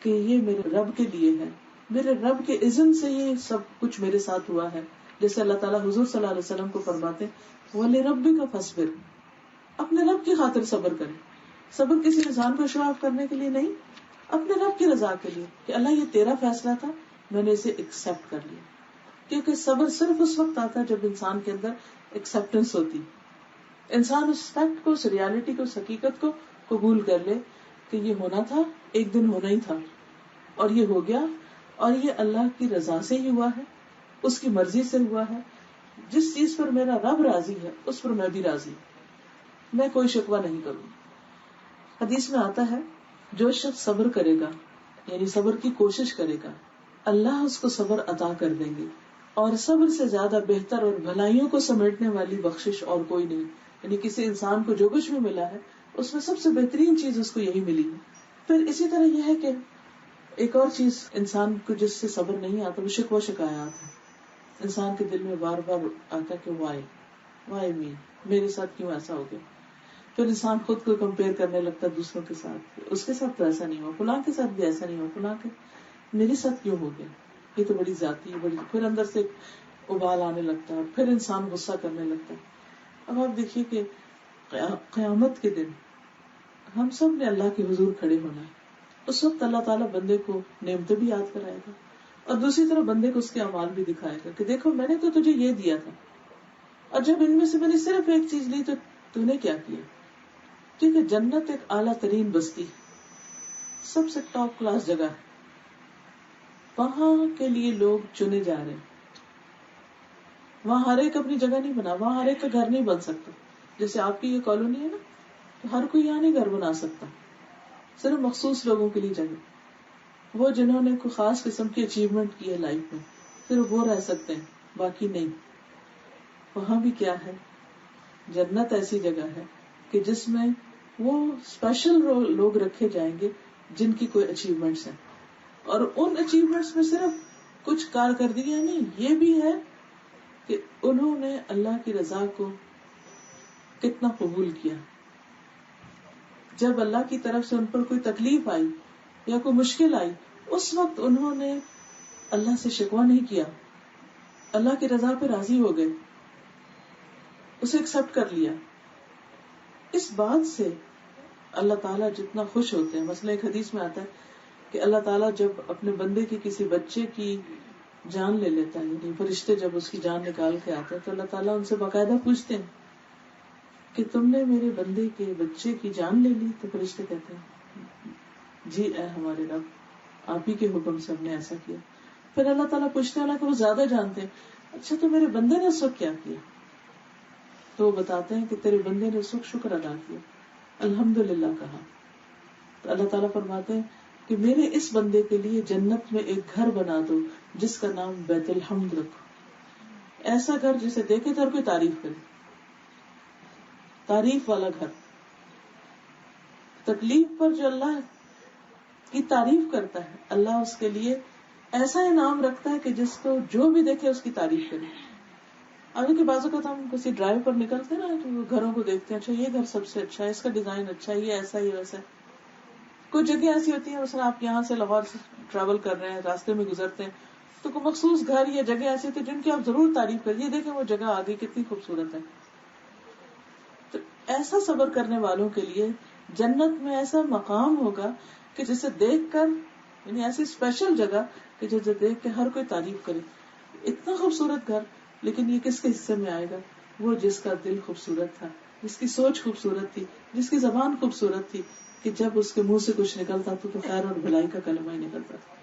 Speaker 1: کہ یہ میرے رب کے لیے ہے، میرے رب کے اذن سے یہ سب کچھ میرے ساتھ ہوا ہے، جیسے اللہ تعالیٰ حضور صلی اللہ علیہ وسلم کو فرماتے وَلِرَبِّكَ فَاصْبِرْ، اپنے رب کی خاطر صبر کرے. صبر کسی انسان کو شو آف کرنے کے لیے نہیں، اپنے رب کی رضا کے لیے کہ اللہ یہ تیرا فیصلہ تھا، میں نے اسے ایکسپٹ کر لیا. کیونکہ صبر صرف اس وقت آتا ہے جب انسان کے اندر ایکسپٹنس ہوتی، انسان اس فیکٹ کو، اس ریالٹی کو، اس حقیقت کو قبول کر لے کہ یہ ہونا تھا، ایک دن ہونا ہی تھا اور یہ ہو گیا اور یہ اللہ کی رضا سے ہی ہوا ہے، اس کی مرضی سے ہوا ہے. جس چیز پر میرا رب راضی ہے اس پر میں بھی راضی، میں کوئی شکوہ نہیں کروں. حدیث میں آتا ہے جو شخص صبر کرے گا یعنی صبر کی کوشش کرے گا، اللہ اس کو صبر عطا کر دیں گے. اور صبر سے زیادہ بہتر اور بھلائیوں کو سمیٹنے والی بخشش اور کوئی نہیں. یعنی کسی انسان کو جو کچھ بھی ملا ہے اس میں سب سے بہترین چیز اس کو یہی ملی ہے. پھر اسی طرح یہ ہے کہ ایک اور چیز انسان کو جس سے صبر نہیں آتا وہ شکوہ شکایات ہے. انسان کے دل میں بار بار آتا کہ وائی می، میرے ساتھ کیوں ایسا ہو گیا. پھر انسان خود کو کمپیئر کرنے لگتا ہے دوسروں کے ساتھ، اس کے ساتھ تو ایسا نہیں ہوا، فلاں کے ساتھ بھی ایسا نہیں ہوا، فلاں کے میرے ساتھ کیوں ہو گیا، یہ تو بڑی ذاتی ہے، بڑی. پھر اندر سے ابال آنے لگتا ہے اور پھر انسان غصہ کرنے لگتا ہے. اب آپ دیکھیے کہ قیامت کے دن ہم سب نے اللہ کے حضور کھڑے ہونا ہے. اس وقت اللہ تعالیٰ بندے کو نعمتیں بھی یاد کرائے گا اور دوسری طرف بندے کو اس کے اعمال بھی دکھائے گا کہ دیکھو میں نے تو تجھے یہ دیا تھا اور جب ان میں سے میں نے صرف ایک چیز لی تو نے کیا کیا. کیونکہ جنت ایک اعلیٰ ترین بستی، سب سے ٹاپ کلاس جگہ ہے، وہاں کے لیے لوگ چنے جا رہے ہیں. وہاں ہر ایک اپنی جگہ نہیں بنا، وہاں ہر ایک کا گھر نہیں بن سکتا. جیسے آپ کی یہ کالونی ہے نا، تو ہر کوئی یہاں نہیں گھر بنا سکتا، صرف مخصوص لوگوں کے لیے جگہ. وہ جنہوں نے کوئی خاص قسم کی اچیومنٹ کی ہے لائف میں صرف وہ رہ سکتے ہیں، باقی نہیں. وہاں بھی کیا ہے، جنت ایسی جگہ ہے کہ جس میں وہ اسپیشل لوگ رکھے جائیں گے جن کی کوئی اچیومنٹس ہیں. اور ان اچیومنٹس میں صرف کچھ کارکردگیاں نہیں، یہ بھی ہے کہ انہوں نے اللہ کی رضا کو کتنا قبول کیا. جب اللہ کی طرف سے ان پر کوئی تکلیف آئی یا کوئی مشکل آئی اس وقت انہوں نے اللہ سے شکوہ نہیں کیا، اللہ کی رضا پہ راضی ہو گئے، اسے ایکسپٹ کر لیا. اس بات سے اللہ تعالیٰ جتنا خوش ہوتے ہیں، مثلا ایک حدیث میں آتا ہے کہ اللہ تعالیٰ جب اپنے بندے کی کسی بچے کی جان لے لیتا ہے، یعنی فرشتے جب اس کی جان نکال کے آتے ہیں تو اللہ تعالیٰ ان سے باقاعدہ پوچھتے ہیں کہ تم نے میرے بندے کے بچے کی جان لے لی. تو فرشتے کہتے ہیں جی اے ہمارے رب، آپ ہی کے حکم سے ہم نے ایسا کیا. پھر اللہ تعالیٰ پوچھتے ہیں، کہ وہ زیادہ جانتے ہیں، اچھا تو میرے بندے نے اس وقت کیا کیا. تو وہ بتاتے ہیں کہ تیرے بندے نے اس وقت شکر ادا کیا، الحمدللہ کہا، تو اللہ تعالیٰ فرماتے ہیں کہ میرے اس بندے کے لیے جنت میں ایک گھر بنا دو جس کا نام بیت الحمد رکھو، ایسا گھر جسے دیکھے تو ہر کوئی تعریف کرے، تعریف والا گھر. تکلیف پر جو اللہ کی تعریف کرتا ہے، اللہ اس کے لیے ایسا انعام رکھتا ہے کہ جس کو جو بھی دیکھے اس کی تعریف کرے. آگے کے بازو کا تو ہم کسی ڈرائیو پر نکلتے ہیں نا تو گھروں کو دیکھتے ہیں، اچھا یہ گھر سب سے اچھا ہے، اس کا ڈیزائن اچھا ہے، یہ ایسا ہی ویسا ہے. کچھ جگہ ایسی ہوتی ہیں، مثلا آپ یہاں سے لاہور سے ٹریول کر رہے ہیں، راستے میں گزرتے ہیں تو کوئی مخصوص گھر یا جگہ ایسی ہوتی ہے جن کی آپ ضرور تعریف کریے، دیکھیں وہ جگہ آگے کتنی خوبصورت ہے. تو ایسا صبر کرنے والوں کے لیے جنت میں ایسا مقام ہوگا کہ جسے دیکھ کر، یعنی ایسی اسپیشل جگہ کہ جسے دیکھ کے ہر کوئی تعریف کرے. اتنا خوبصورت گھر، لیکن یہ کس کے حصے میں آئے گا؟ وہ جس کا دل خوبصورت تھا، جس کی سوچ خوبصورت تھی، جس کی زبان خوبصورت تھی کہ جب اس کے منہ سے کچھ نکلتا تو خیر اور بھلائی کا کلمہ ہی نکلتا تھا.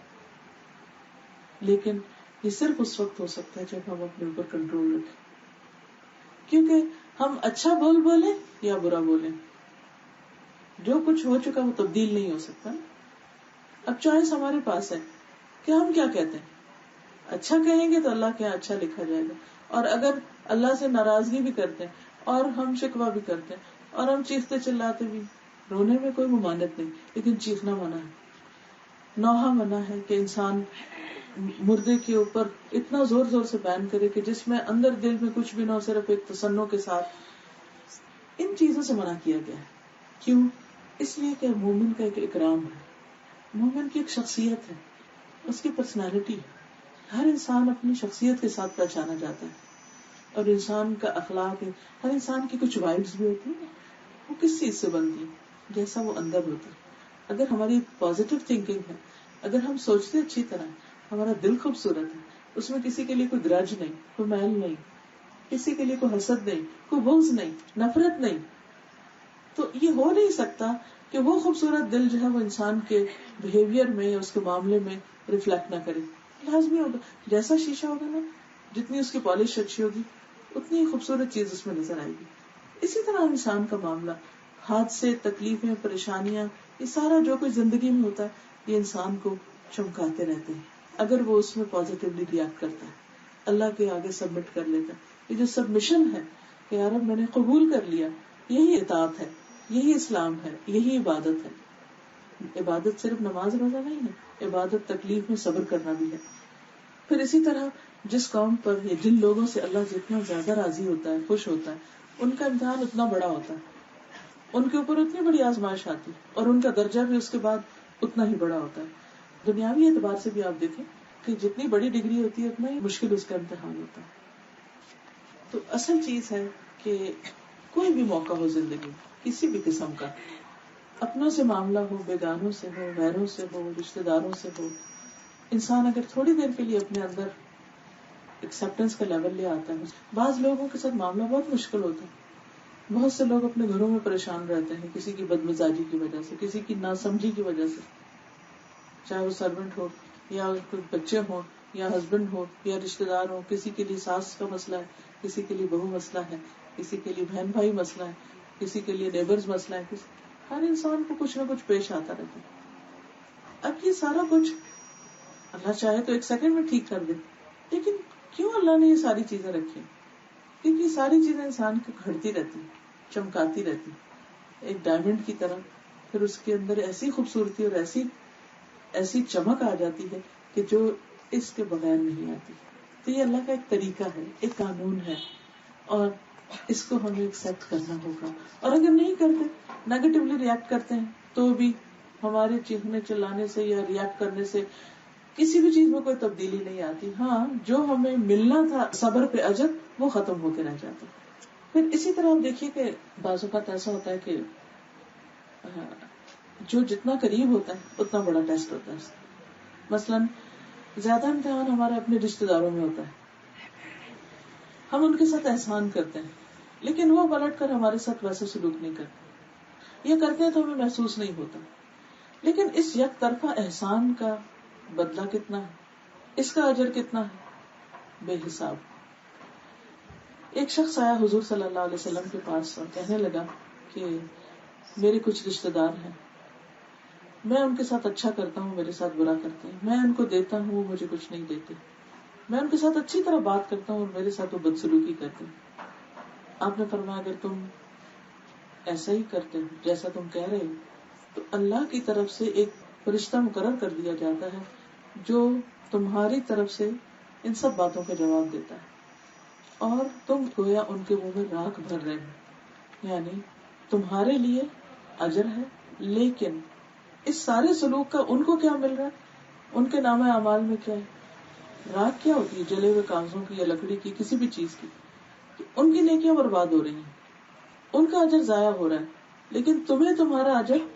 Speaker 1: لیکن یہ صرف اس وقت ہو سکتا ہے جب ہم اپنے اوپر کنٹرول رکھیں، کیونکہ ہم اچھا بولیں یا برا بولیں، جو کچھ ہو چکا وہ تبدیل نہیں ہو سکتا. اب چوائس ہمارے پاس ہے کہ ہم کیا کہتے ہیں. اچھا کہیں گے تو اللہ کے یہاں اچھا لکھا جائے گا، اور اگر اللہ سے ناراضگی بھی کرتے ہیں اور ہم شکوہ بھی کرتے ہیں اور ہم چیختے چلاتے بھی، رونے میں کوئی ممانعت نہیں، لیکن چیخنا منع ہے. نوحہ منع ہے کہ انسان مردے کے اوپر اتنا زور زور سے بیان کرے کہ جس میں اندر دل میں کچھ بھی نہ ہو، صرف ایک تسنو کے ساتھ. ان چیزوں سے منع کیا گیا ہے. کیوں؟ اس لیے کہ مومن کا ایک اکرام ہے، مومن کی ایک شخصیت ہے، اس کی پرسنالٹی ہے. ہر انسان اپنی شخصیت کے ساتھ پہچانا جاتا ہے، اور انسان کا اخلاق ہے. ہر انسان کی کچھ وائبز بھی ہوتی ہیں، وہ کس چیز سے بنتی ہے؟ جیسا وہ اندر ہوتا ہے. اگر ہماری پازیٹیو تھنکنگ ہے، اگر ہم سوچتے اچھی طرح، ہمارا دل خوبصورت ہے، اس میں کسی کے لیے کوئی گرج نہیں، کوئی میل نہیں، کسی کے لیے کوئی حسد نہیں، کوئی بغض نہیں، نفرت نہیں، تو یہ ہو نہیں سکتا کہ وہ خوبصورت دل جو ہے وہ انسان کے بہیویئر میں یا اس کے معاملے میں ریفلیکٹ نہ کرے. لازمی ہوگا، جیسا شیشہ ہوگا نا، جتنی اس کی پالش اچھی ہوگی اتنی خوبصورت چیز اس میں نظر آئے گی. اسی طرح انسان کا معاملہ، حادثے، تکلیفیں، پریشانیاں، یہ سارا جو کچھ زندگی میں ہوتا ہے یہ انسان کو چمکاتے رہتے ہیں اگر وہ اس میں پازیٹیولی ریئیکٹ کرتا ہے، اللہ کے آگے سبمٹ کر لیتا ہے. یہ جو سبمیشن ہے کہ یار اب میں نے قبول کر لیا، یہی اطاعت ہے، یہی اسلام ہے، یہی عبادت ہے. عبادت صرف نماز روزہ نہیں ہے، عبادت تکلیف میں صبر کرنا بھی ہے. پھر اسی طرح جس قوم پر یا جن لوگوں سے اللہ جتنا زیادہ راضی ہوتا ہے، خوش ہوتا ہے، ان کا امتحان اتنا بڑا ہوتا ہے، ان کے اوپر اتنی بڑی آزمائش آتی ہے، اور ان کا درجہ بھی اس کے بعد اتنا ہی بڑا ہوتا ہے. دنیاوی اعتبار سے بھی آپ دیکھیں کہ جتنی بڑی ڈگری ہوتی ہے اتنا ہی مشکل اس کا امتحان ہوتا ہے. تو اصل چیز ہے کہ کوئی بھی موقع ہو زندگی کسی بھی قسم کا، اپنوں سے معاملہ ہو، بیگانوں سے ہو، غیروں سے ہو، رشتہ داروں سے ہو، انسان اگر تھوڑی دیر کے لیے اپنے اندر ایکسپٹینس کا لیول لے آتا ہے. بعض لوگوں کے ساتھ معاملہ بہت مشکل ہوتا ہے، بہت سے لوگ اپنے گھروں میں پریشان رہتے ہیں کسی کی بدمزاجی کی وجہ سے، کسی کی ناسمجھی کی وجہ سے، چاہے وہ سرونٹ ہو یا کوئی بچے ہوں یا ہسبینڈ ہو یا رشتہ دار ہو. کسی کے لیے ساس کا مسئلہ ہے، کسی کے لیے بہو مسئلہ ہے، کسی کے لیے بہن بھائی مسئلہ ہے، کسی کے لیے نیبرز مسئلہ ہے. ہر انسان کو کچھ نہ کچھ پیش آتا رہتا ہے. اب یہ سارا کچھ اللہ چاہے تو ایک سیکنڈ میں ٹھیک کر دے، لیکن کیوں اللہ نے یہ ساری چیزیں رکھی؟ کیونکہ یہ ساری چیزیں انسان کو گھڑتی رہتی، چمکاتی رہتی ایک ڈائمنڈ کی طرح. پھر اس کے اندر ایسی خوبصورتی اور ایسی چمک آ جاتی ہے کہ جو اس کے بغیر نہیں آتی. تو یہ اللہ کا ایک طریقہ ہے، ایک قانون ہے، اور اس کو ہمیں ایکسپٹ کرنا ہوگا. اور اگر نہیں کرتے، نیگیٹولی ریئیکٹ کرتے ہیں، تو بھی ہمارے چیخنے چلانے سے یا ریئیکٹ کرنے سے کسی بھی چیز میں کوئی تبدیلی نہیں آتی. ہاں، جو ہمیں ملنا تھا صبر پہ اجر، وہ ختم ہو کے رہ جاتا. پھر اسی طرح آپ دیکھیے کہ بعض اوقات ایسا ہوتا ہے کہ جو جتنا قریب ہوتا ہے اتنا بڑا ٹیسٹ ہوتا ہے. مثلاً زیادہ امتحان ہمارے اپنے رشتہ داروں میں ہوتا ہے. ہم ان کے ساتھ احسان کرتے ہیں، لیکن وہ پلٹ کر ہمارے ساتھ ویسا سلوک نہیں کرتے. یہ کرتے ہیں تو ہمیں محسوس نہیں ہوتا، لیکن اس یک طرفہ احسان کا بدلہ کتنا ہے، اس کا اجر کتنا ہے، بے حساب. ایک شخص آیا حضور صلی اللہ علیہ وسلم کے پاس اور کہنے لگا کہ میرے کچھ رشتے دار ہیں، میں ان کے ساتھ اچھا کرتا ہوں، میرے ساتھ برا کرتے ہیں، میں ان کو دیتا ہوں، وہ مجھے کچھ نہیں دیتے، میں ان کے ساتھ اچھی طرح بات کرتا ہوں اور میرے ساتھ وہ بدسلوکی کرتے ہیں۔ آپ نے فرمایا اگر تم ایسا ہی کرتے ہو جیسا تم کہہ رہے ہو تو اللہ کی طرف سے ایک فرشتہ مقرر کر دیا جاتا ہے جو تمہاری طرف سے ان سب باتوں کا جواب دیتا ہے، اور تم گویا ان کے منہ میں راکھ بھر رہے ہو، یعنی تمہارے لیے اجر ہے، لیکن اس سارے سلوک کا ان کو کیا مل رہا ہے؟ ان کے نامہ اعمال میں کیا ہے؟ راکھ کیا ہوتی ہے؟ جلے ہوئے کاغذوں کی یا لکڑی کی، کسی بھی چیز کی۔ ان کی نیکیاں برباد ہو رہی ہیں، ان کا اجر ضائع ہو رہا ہے، لیکن تمہیں تمہارا اجر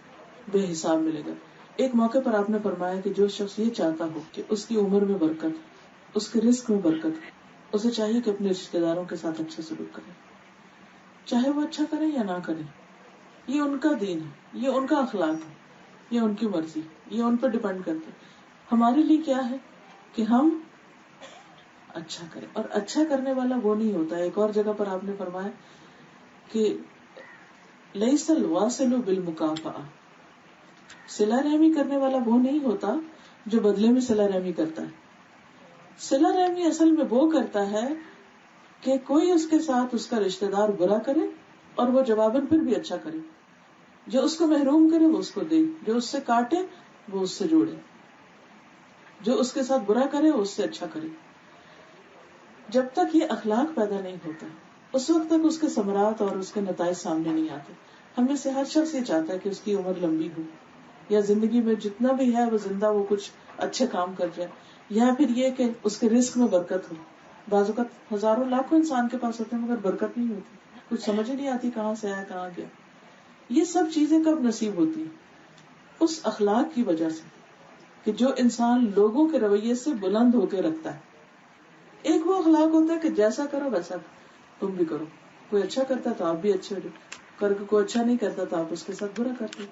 Speaker 1: بے حساب ملے گا۔ ایک موقع پر آپ نے فرمایا کہ جو شخص یہ چاہتا ہو کہ اس کی عمر میں برکت، اس کے رزق میں برکت، اسے چاہیے کہ اپنے رشتے داروں کے ساتھ اچھا سلوک کرے، چاہے وہ اچھا کرے یا نہ کرے۔ یہ ان کا دین ہے، یہ ان کا اخلاق ہے، یہ ان کی مرضی، یہ ان پر ڈپینڈ کرتا ہے۔ ہمارے لیے کیا ہے کہ ہم اچھا کریں، اور اچھا کرنے والا وہ نہیں ہوتا۔ ایک اور جگہ پر آپ نے فرمایا کہ لیس الواصل بالمکافأہ، صلہ رحمی کرنے والا وہ نہیں ہوتا جو بدلے میں صلہ رحمی کرتا ہے۔ صلہ رحمی اصل میں وہ کرتا ہے کہ کوئی اس کے ساتھ اس کا رشتہ دار برا کرے اور وہ جواباً پھر بھی اچھا کرے، جو اس کو محروم کرے وہ اس کو دے، جو اس سے کاٹے وہ اس سے جوڑے، جو اس کے ساتھ برا کرے وہ اس سے اچھا کرے۔ جب تک یہ اخلاق پیدا نہیں ہوتا اس وقت تک اس کے ثمرات اور اس کے نتائج سامنے نہیں آتے۔ ہم میں سے ہر شخص یہ چاہتا ہے کہ اس کی عمر لمبی ہو، یا زندگی میں جتنا بھی ہے وہ زندہ وہ کچھ اچھے کام کر جائے، یا پھر یہ کہ اس کے رزق میں برکت ہو۔ بعض اوقات ہزاروں لاکھوں انسان کے پاس ہوتے ہیں مگر برکت نہیں ہوتی، کچھ سمجھ ہی نہیں آتی کہاں سے آیا کہاں گیا۔ یہ سب چیزیں کب نصیب ہوتی ہیں؟ اس اخلاق کی وجہ سے کہ جو انسان لوگوں کے رویے سے بلند ہو کے رکھتا ہے۔ ایک وہ اخلاق ہوتا ہے کہ جیسا کرو ویسا تم بھی کرو، کوئی اچھا کرتا ہے تو آپ بھی اچھے ہو کر کے، کوئی اچھا نہیں کرتا تو آپ اس کے ساتھ برا کرتے۔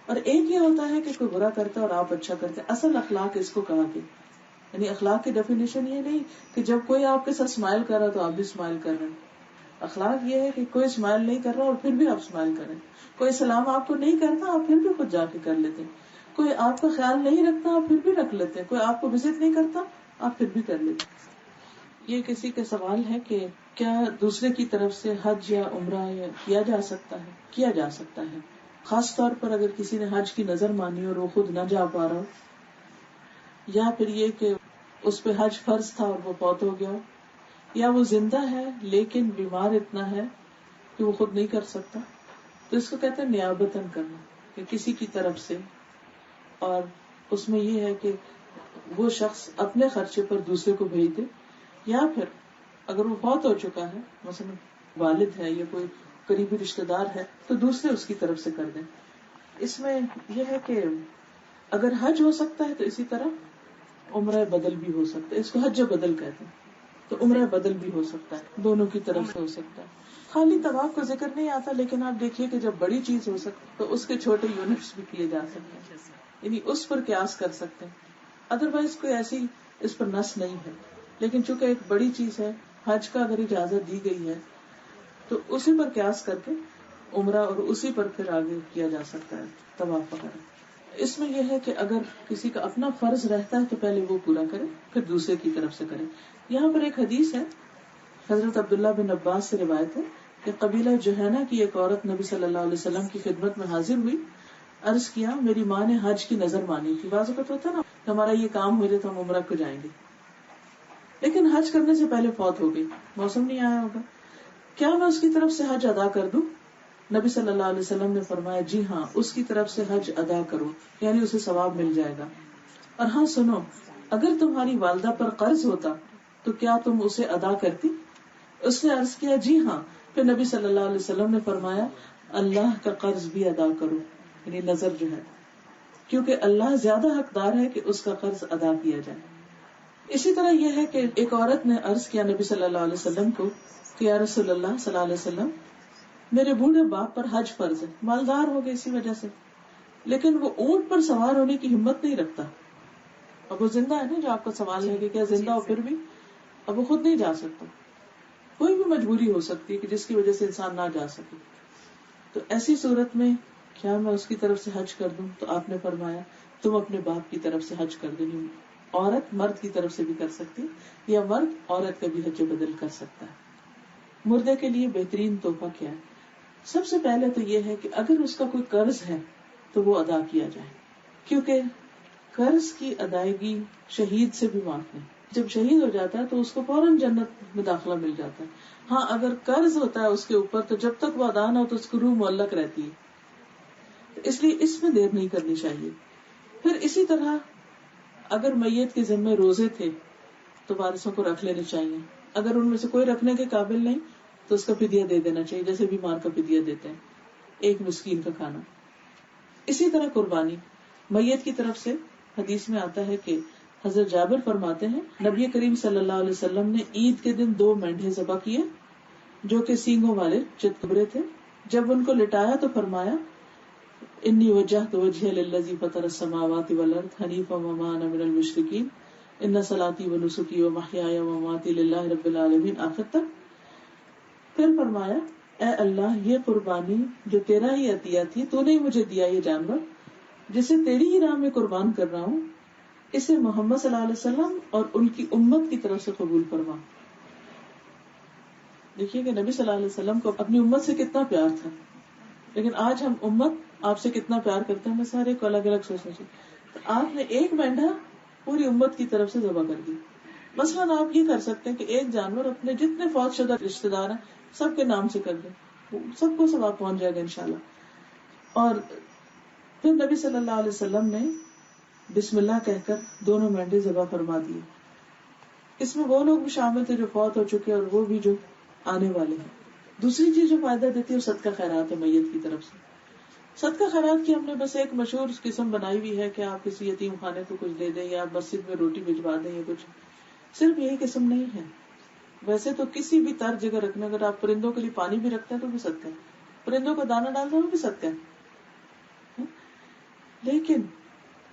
Speaker 1: اور ایک یہ ہوتا ہے کہ کوئی برا کرتا ہے اور آپ اچھا کرتے۔ اصل اخلاق اس کو کہا گیا، یعنی اخلاق کی ڈیفینیشن یہ نہیں کہ جب کوئی آپ کے ساتھ اسمائل کر رہا تو آپ بھی اسمائل کر رہے ہیں۔ اخلاق یہ ہے کہ کوئی اسمائل نہیں کر رہا اور پھر بھی آپ اسمائل کریں، کوئی سلام آپ کو نہیں کرتا آپ پھر بھی خود جا کے کر لیتے ہیں، کوئی آپ کا خیال نہیں رکھتا آپ پھر بھی رکھ لیتے ہیں، کوئی آپ کو وزٹ نہیں کرتا آپ پھر بھی کر لیتے ہیں۔ یہ کسی کا سوال ہے کہ کیا دوسرے کی طرف سے حج یا عمرہ کیا جا سکتا ہے؟ کیا جا سکتا ہے، خاص طور پر اگر کسی نے حج کی نظر مانی اور وہ خود نہ جا پا رہا ہو، یا پھر یہ کہ اس پہ حج فرض تھا اور وہ فوت ہو گیا، یا وہ زندہ ہے لیکن بیمار اتنا ہے کہ وہ خود نہیں کر سکتا، تو اس کو کہتے ہیں نیابتاً کرنا، کہ کسی کی طرف سے۔ اور اس میں یہ ہے کہ وہ شخص اپنے خرچے پر دوسرے کو بھیج دے، یا پھر اگر وہ فوت ہو چکا ہے، مثلا والد ہے یا کوئی قریبی رشتہ دار ہے، تو دوسرے اس کی طرف سے کر دیں۔ اس میں یہ ہے کہ اگر حج ہو سکتا ہے تو اسی طرح عمرہ بدل بھی ہو سکتا ہے، اس کو حج بدل کہتے ہیں، تو عمرہ بدل بھی ہو سکتا ہے، دونوں کی طرف سے ہو سکتا ہے۔ خالی طواف کا ذکر نہیں آتا، لیکن آپ دیکھیے کہ جب بڑی چیز ہو سکتی تو اس کے چھوٹے یونٹس بھی کیے جا سکتے ہیں، یعنی اس پر قیاس کر سکتے ہیں۔ ادروائز کوئی ایسی اس پر نص نہیں ہے، لیکن چونکہ ایک بڑی چیز ہے، حج کا اگر اجازت دی گئی ہے تو اسی پر قیاس کر کے عمرہ اور اسی پر پھر آگے کیا جا سکتا ہے طواف وغیرہ۔ اس میں یہ ہے کہ اگر کسی کا اپنا فرض رہتا ہے تو پہلے وہ پورا کرے پھر دوسرے کی طرف سے کرے۔ یہاں پر ایک حدیث ہے، حضرت عبداللہ بن عباس سے روایت ہے کہ قبیلہ جہینہ کی ایک عورت نبی صلی اللہ علیہ وسلم کی خدمت میں حاضر ہوئی، عرض کیا میری ماں نے حج کی نظر مانی تھی۔ بعض اوقات ہوتا نا کہ ہمارا یہ کام ہو جائے تو ہم عمرہ کو جائیں گے، لیکن حج کرنے سے پہلے فوت ہو گئی، موسم نہیں آیا ہوگا، کیا میں اس کی طرف سے حج ادا کر دوں؟ نبی صلی اللہ علیہ وسلم نے فرمایا جی ہاں، اس کی طرف سے حج ادا کرو، یعنی اسے ثواب مل جائے گا۔ اور ہاں سنو، اگر تمہاری والدہ پر قرض ہوتا تو کیا تم اسے ادا کرتی؟ اس نے عرض کیا جی ہاں۔ پھر نبی صلی اللہ علیہ وسلم نے فرمایا اللہ کا قرض بھی ادا کرو، یعنی نظر جو ہے، کیونکہ اللہ زیادہ حقدار ہے کہ اس کا قرض ادا کیا جائے۔ اسی طرح یہ ہے کہ ایک عورت نے عرض کیا نبی صلی اللہ علیہ وسلم کو کہ یا رسول اللہ صلی اللہ علیہ وسلم، میرے بوڑھے باپ پر حج فرض ہے، مالدار ہو گئے اسی وجہ سے، لیکن وہ اونٹ پر سوار ہونے کی ہمت نہیں رکھتا۔ اب وہ زندہ ہے نا، جو آپ کا سوال ہے کہ کیا زندہ ہو پھر بھی اب وہ خود نہیں جا سکتا، کوئی بھی مجبوری ہو سکتی ہے کہ جس کی وجہ سے انسان نہ جا سکے. تو ایسی صورت میں کیا میں اس کی طرف سے حج کر دوں؟ تو آپ نے فرمایا تم اپنے باپ کی طرف سے حج کر دیں. عورت مرد کی طرف سے بھی کر سکتی یا مرد عورت کا بھی حج بدل کر سکتا ہے. مردے کے لیے بہترین تحفہ کیا ہے؟ سب سے پہلے تو یہ ہے کہ اگر اس کا کوئی قرض ہے تو وہ ادا کیا جائے، کیونکہ قرض کی ادائیگی شہید سے بھی معاف نہیں. جب شہید ہو جاتا ہے تو اس کو فوراً جنت میں داخلہ مل جاتا ہے. ہاں اگر قرض ہوتا ہے اس کے اوپر تو جب تک وہ ادا نہ ہو تو اس کی روح معلق رہتی ہے، اس لیے اس میں دیر نہیں کرنی چاہیے. پھر اسی طرح اگر میت کے ذمے روزے تھے تو وارثوں کو رکھ لینے چاہیے. اگر ان میں سے کوئی رکھنے کے قابل نہیں تو اس کا فدیہ دے دینا چاہیے، جیسے بیمار کا فدیہ دیتے ہیں، ایک مسکین کا کھانا. اسی طرح قربانی میت کی طرف سے حدیث میں آتا ہے کہ حضرت جابر فرماتے ہیں نبی کریم صلی اللہ علیہ وسلم نے عید کے دن 2 مینڈھے ذبح کیے جو کہ سینگوں والے چتکبرے تھے. جب ان کو لٹایا تو فرمایا انی وجہت وجہی للذی فطر السماوات والارض حنیفا وما انا من المشرکین ان صلاتی و نسکی و محیای و مماتی للہ رب العالمین آخر تک. پھر فرمایا اے اللہ یہ قربانی جو تیرا ہی عطیہ تھی، تو نے مجھے دیا یہ جانور جسے تیری ہی راہ میں قربان کر رہا ہوں، اسے محمد صلی اللہ علیہ وسلم اور ان کی امت کی طرف سے قبول فرما. دیکھیے کہ نبی صلی اللہ علیہ وسلم کو اپنی امت سے کتنا پیار تھا، لیکن آج ہم امت آپ سے کتنا پیار کرتے ہیں، میں سارے کو الگ الگ سوچنا چاہیے. آپ نے ایک مینڈا پوری امت کی طرف سے ذبح کر دی. مثلاً آپ یہ کر سکتے ہیں کہ ایک جانور اپنے جتنے فوت شدہ رشتے دار ہیں سب کے نام سے کر دیں، سب کو ثواب پہنچ جائے گا انشاءاللہ. اور پھر نبی صلی اللہ علیہ وسلم نے بسم اللہ کہہ کر دونوں مینڈے ذبح فرما دیے. اس میں وہ لوگ بھی شامل تھے جو فوت ہو چکے اور وہ بھی جو آنے والے ہیں. دوسری چیز جو فائدہ دیتی ہے وہ صدقہ خیرات ہے میت کی طرف سے. صدقہ خیرات کی ہم نے بس ایک مشہور قسم بنائی ہوئی ہے کہ آپ کسی یتیم خانے کو کچھ دے دیں یا آپ مسجد میں روٹی بھجوا دیں یا کچھ، صرف یہی قسم نہیں ہے. ویسے تو کسی بھی طرز جگہ رکھنا، اگر آپ پرندوں کے لیے پانی بھی رکھتے ہیں تو بھی صدقہ ہے، پرندوں کو دانا ڈالنا وہ بھی صدقہ ہے. لیکن